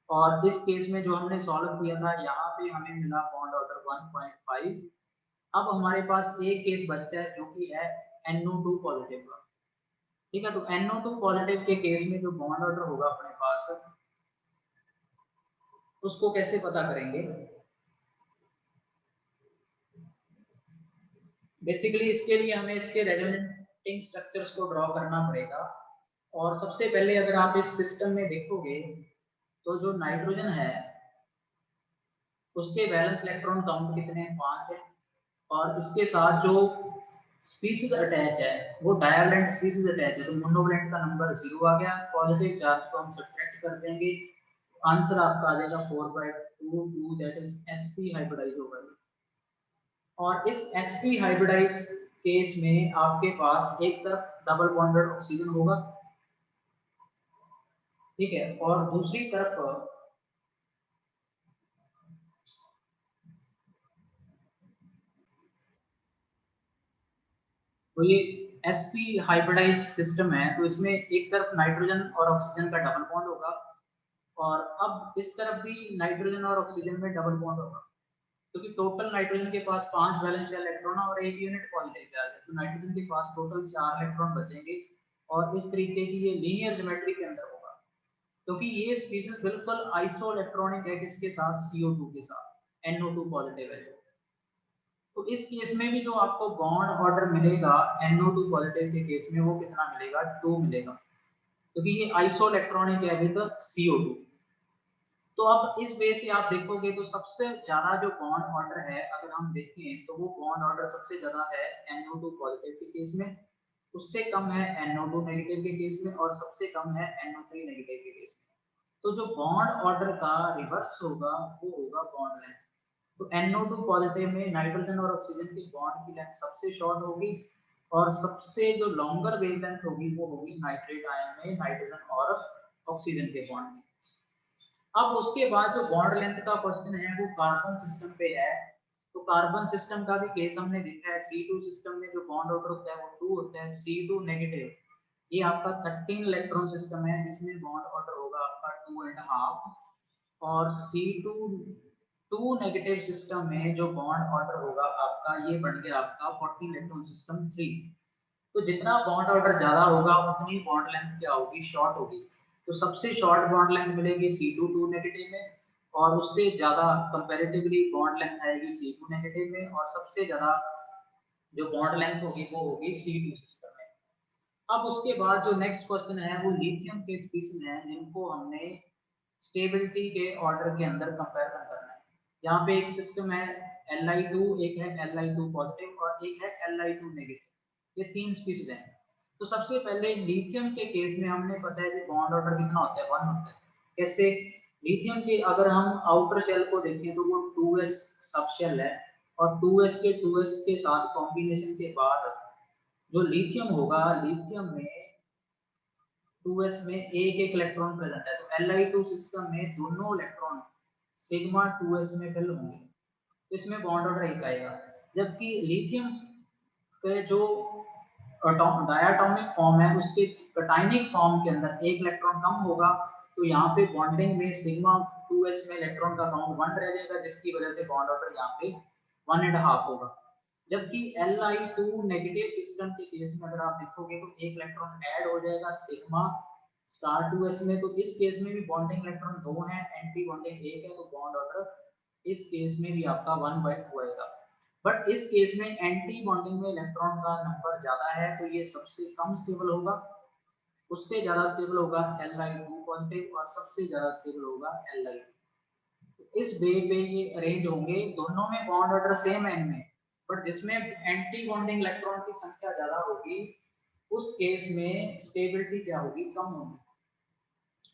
और इस केस में जो हमने सॉल्व किया था यहाँ पे हमें मिला बॉन्ड ऑर्डर 1.5। अब हमारे पास एक केस बचता है जो कि है NO2 पॉजिटिव का। ठीक है, तो NO2 पॉजिटिव के केस में जो बॉन्ड ऑर्डर होगा अपने पास, उसको कैसे पता करेंगे? बेसिकली इसके लिए हमें इसके रेजोनेटिंग स्ट्रक्चर्स को ड्रॉ करना पड़ेगा। और सबसे पहले अगर आप इस सिस्टम में देखोगे तो जो नाइट्रोजन है उसके वैलेंस इलेक्ट्रॉन काउंट कितने हैं? 5 है। और इसके साथ जो स्पीशीज अटैच है वो डायवैलेंट स्पीशीज अटैच है, तो मोनोवैलेंट का नंबर 0 आ गया। पॉजिटिव चार्ज को हम सब्ट्रैक्ट कर देंगे, आंसर आपका आ जाएगा 4/2 दैट इज sp हाइब्रिडाइज होगा। और इस sp हाइब्रिडाइज केस में आपके पास एक तरफ डबल बॉन्डेड ऑक्सीजन होगा, ठीक है, और दूसरी तरफ तो ये sp हाइब्रिडाइज सिस्टम है, तो इसमें एक तरफ नाइट्रोजन और ऑक्सीजन का डबल बॉन्ड होगा और अब इस तरफ भी नाइट्रोजन और ऑक्सीजन में डबल बॉन्ड होगा, क्योंकि टोटल नाइट्रोजन के पास 5 वैलेंस इलेक्ट्रॉन और एक यूनिट पॉजिटिव चार्ज है, तो नाइट्रोजन के पास टोटल 4 इलेक्ट्रॉन बचेंगे और इस तरीके की ये लीनियर ज्योमेट्री के अंदर होगा, क्योंकि ये स्पीशीज बिल्कुल आइसो इलेक्ट्रॉनिक है किसके साथ? CO2 के साथ। NO2 पॉजिटिव है। तो इस केस में भी जो आपको बॉन्ड ऑर्डर मिलेगा NO2 पॉजिटिव के केस में वो कितना मिलेगा? 2 मिलेगा, क्योंकि ये आइसो इलेक्ट्रॉनिक है विद CO2। तो अब इस वे से आप देखोगे तो सबसे ज्यादा जो बॉन्ड ऑर्डर है अगर हम देखें तो वो बॉन्ड ऑर्डर सबसे ज्यादा है NO2 पॉजिटिव के केस में, उससे कम है NO2 नेगेटिव के केस में और सबसे कम है NO3 नेगेटिव के केस में। तो जो बॉन्ड ऑर्डर का रिवर्स होगा वो होगा बॉन्ड लेंथ। तो NO2 पॉजिटिव में नाइट्रोजन और ऑक्सीजन के बॉन्ड की लेंथ सबसे शॉर्ट होगी और सबसे जो लॉन्गर वेवलेंथ होगी वो होगी नाइट्रेट आयन में नाइट्रोजन और ऑक्सीजन के बॉन्ड में। अब उसके बाद जो बॉन्ड लेंथ का क्वेश्चन है वो कार्बन सिस्टम पे है। तो कार्बन सिस्टम का भी केस हमने देखा है। C2 सिस्टम में जो बॉन्ड ऑर्डर होता है वो 2 होता है, C2 नेगेटिव। ये आपका 13 इलेक्ट्रॉन सिस्टम है जिसमें बॉन्ड ऑर्डर होगा आपका 2.5 और C2 2 नेगेटिव सिस्टम में जो बॉन्ड ऑर्डर होगा आपका ये बन गया आपका 40 इलेक्ट्रॉन सिस्टम 3। तो जितना बॉन्ड ऑर्डर ज्यादा होगा उतनी बॉन्ड लेंथ क्या होगी? शॉर्ट होगी। तो सबसे शॉर्ट बॉन्ड लेंथ मिलेगी C2 2 नेगेटिव में और उससे ज्यादा कंपैरेटिवली बॉन्ड लेंथ आएगी C2 नेगेटिव में और सबसे ज्यादा जो बॉन्ड लेंथ होगी वो होगी C2 सिस्टम में। अब उसके बाद जो नेक्स्ट क्वेश्चन है वो लिथियम के स्पीशीज हैं जिनको हमने स्टेबिलिटी के ऑर्डर के अंदर कंपैरिजन करना है। यहाँ पे एक सिस्टम है Li2, एक है Li2 पॉजिटिव और एक है Li2 नेगेटिव। ये 3 स्पीशीज हैं। तो सबसे पहले लिथियम के केस में हमने पता है कि बॉन्ड ऑर्डर कितना होता है? 1 होता है। कैसे? लिथियम के अगर हम आउटर शेल को देखें तो वो 2s सब शेल है और 2s के साथ कॉम्बिनेशन के बाद जो लिथियम होगा, लिथियम में 2s में एक इलेक्ट्रॉन प्रेजेंट है, तो Li2 सिस्टम में दोनों इलेक्ट्रॉन सिग्मा 2s में फिल होंगे, तो इसमें बॉन्ड ऑर्डर एक आएगा। जबकि लिथियम के जो डायटोमिक फॉर्म है उसके कैटायनिक फॉर्म के अंदर एक इलेक्ट्रॉन कम होगा, तो यहाँ पे बॉन्डिंग में सिग्मा 2s में इलेक्ट्रॉन का काउंट 1 रह जाएगा, जिसकी वजह से बॉन्ड ऑर्डर यहाँ पे 1.5 होगा। जबकि Li2 नेगेटिव सिस्टम के केस में अगर आप देखोगे तो एक इलेक्ट्रॉन ऐड हो जाएगा सिग्मा स्टार 2s में, तो इस केस में भी बॉन्डिंग इलेक्ट्रॉन 2 है, एंटी बॉन्डिंग 1 है, तो बॉन्ड ऑर्डर इस केस में भी आपका 1/2 आएगा। बट इस केस में एंटी बॉन्डिंग में इलेक्ट्रॉन का नंबर ज्यादा है, तो ये सबसे कम स्टेबल होगा, उससे ज्यादा स्टेबल होगा Li2 पॉजिटिव और सबसे ज्यादा स्टेबल होगा Li2। तो इस वे पे ये अरेंज होंगे, दोनों में बॉन्ड ऑर्डर सेम है इनमें, बट जिसमें एंटी बॉन्डिंग इलेक्ट्रॉन की संख्या ज्यादा होगी उस केस में स्टेबिलिटी क्या होगी, कम होगी।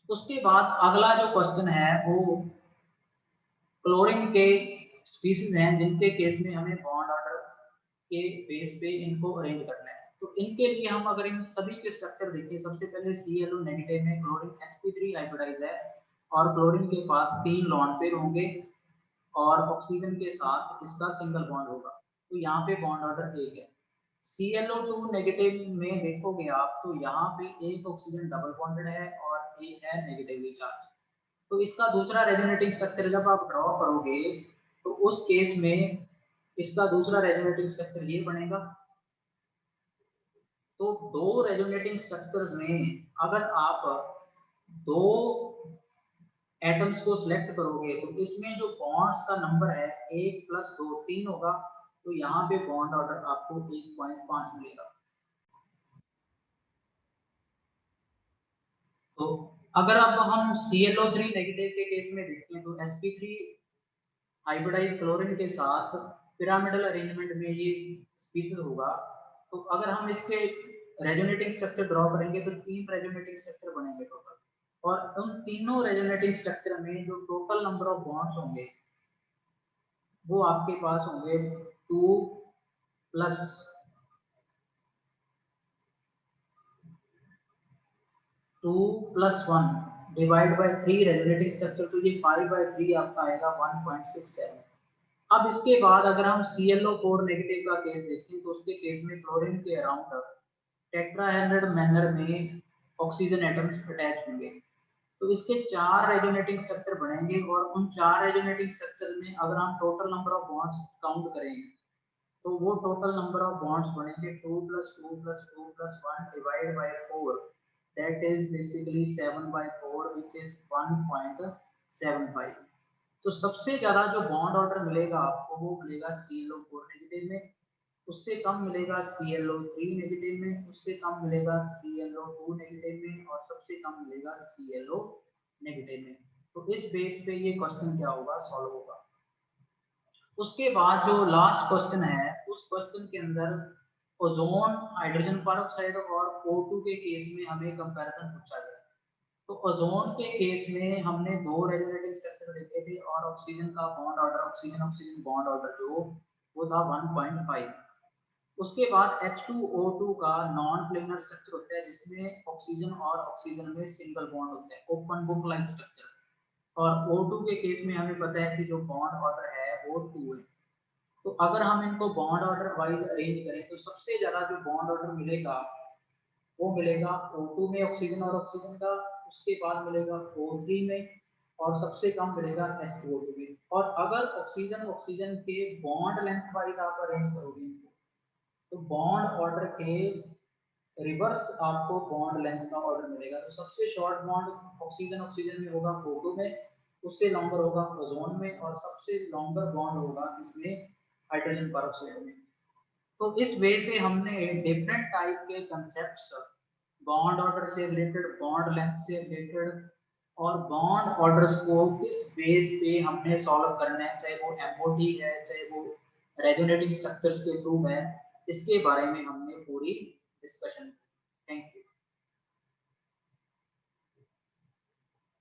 उसके बाद अगला जो क्वेश्चन है वो क्लोरीन के स्पीसीज हैं जिनके केस में हमें बॉन्ड ऑर्डर के बेस पे इनको अरेंज करना है। तो इनके लिए हम अगर इन सभी के स्ट्रक्चर देखें, सबसे पहले ClO नेगेटिव में क्लोरीन sp3 हाइब्रिडाइज है और क्लोरीन के पास 3 लॉन्ग पेयर होंगे और ऑक्सीजन के साथ इसका सिंगल बॉन्ड होगा, तो यहाँ पे बॉन्ड ऑर्डर 1 है। ClO2 नेगेटिव में देखोगे आप तो यहाँ पे एक ऑक्सीजन डबल बॉन्डेड है और एक है नेगेटिवली चार्ज। तो इसका दूसरा रेजोनेटिंग स्ट्रक्चर जब आप ड्रॉ करोगे तो उस केस में इसका दूसरा रेजोनेटिंग स्ट्रक्चर ये बनेगा। तो दो रेजोनेटिंग स्ट्रक्चर्स में अगर आप दो एटम्स को सिलेक्ट करोगे तो इसमें जो बॉन्ड्स का नंबर है 1 + 2 3 होगा, तो यहाँ पे बॉन्ड ऑर्डर आपको 1.5 मिलेगा। तो अगर अब हम ClO3 नेगेटिव के केस में देखें तो sp3 हाइब्रिडाइज क्लोरीन के साथ पिरामिडल अरेंजमेंट में ये स्पीशीज होगा। तो अगर हम इसके रेजोनेटिंग स्ट्रक्चर ड्रॉ करेंगे तो 3 रेजोनेटिंग स्ट्रक्चर बनेंगे टोटल, और उन तीनों रेजोनेटिंग स्ट्रक्चर में जो टोटल नंबर ऑफ बॉन्ड्स होंगे वो आपके पास होंगे 2 + 1 डिवाइड बाय 3 रेजोनेटिंग स्ट्रक्चर, तो ये 5/3 आपका आएगा 1.67। अब इसके बाद अगर हम ClO4 नेगेटिव का केस देखें तो उसके केस में क्लोरीन के अराउंड टेट्राहेड्रल मैनर में ऑक्सीजन एटम्स अटैच होंगे, तो इसके 4 रेजोनेटिंग स्ट्रक्चर बनेंगे और उन 4 रेजोनेटिंग स्ट्रक्चर में अगर हम total number of bonds count करेंगे तो वो टोटल नंबर ऑफ बॉन्ड्स बनेंगे 2 + 2 + 2 + 1 divide by 4, that is basically 7/4 which is 1.75। तो सबसे ज्यादा जो बॉन्ड ऑर्डर मिलेगा आपको वो मिलेगा ClO4 नेगेटिव में, उससे कम मिलेगा ClO3 नेगेटिव में, उससे कम मिलेगा ClO2 नेगेटिव में और सबसे कम मिलेगा Cl नेगेटिव में। तो इस बेस पे ये क्वेश्चन क्या होगा, सॉल्व होगा। उसके बाद जो लास्ट क्वेश्चन है उस क्वेश्चन के अंदर ओजोन, हाइड्रोजन पेरोक्साइड और O2 के केस में हमें कंपैरिजन पूछा गया। तो ओजोन के केस में हमने 2 रेजोनेटिंग स्ट्रक्चर देखे थे और ऑक्सीजन का bond order, oxygen oxygen bond order जो वो था 1.5। उसके बाद H2O2 का नॉन प्लेनर स्ट्रक्चर होता है जिसमें ऑक्सीजन और ऑक्सीजन में सिंगल बॉन्ड होता है, ओपन बुक लाइक स्ट्रक्चर। और O2 के केस में हमें पता है कि जो बॉन्ड ऑर्डर है वो 2 है। तो अगर हम इनको बॉन्ड ऑर्डर वाइज अरेंज करें तो सबसे ज्यादा जो बॉन्ड ऑर्डर मिलेगा वो मिलेगा O2 में ऑक्सीजन और ऑक्सीजन का, उसके बाद मिलेगा O3 में और सबसे कम मिलेगा H2O2 में। और अगर ऑक्सीजन ऑक्सीजन के बॉन्ड लेंथ वाइज आप अरेंज करोगे इनको तो बॉन्ड ऑर्डर के रिवर्स आपको बॉन्ड लेंथ का ऑर्डर मिलेगा। तो सबसे शॉर्ट बॉन्ड ऑक्सीजन ऑक्सीजन में होगा O2 में, उससे लॉन्गर होगा ओजोन में और सबसे लॉन्गर बॉन्ड होगा इसमें हाइड्रोजन पेरोक्साइड में। तो इस वे से हमने डिफरेंट टाइप के कंसेप्ट्स बॉन्ड ऑर्डर से रिलेटेड, बॉन्ड लेंथ से रिलेटेड और बॉन्ड ऑर्डर्स को किस बेस पे हमने सॉल्व करना है, चाहे वो MOT है चाहे वो रेजोनेटिंग स्ट्रक्चर्स के थ्रू है, इसके बारे में हमने पूरी डिस्कशन की। Thank you.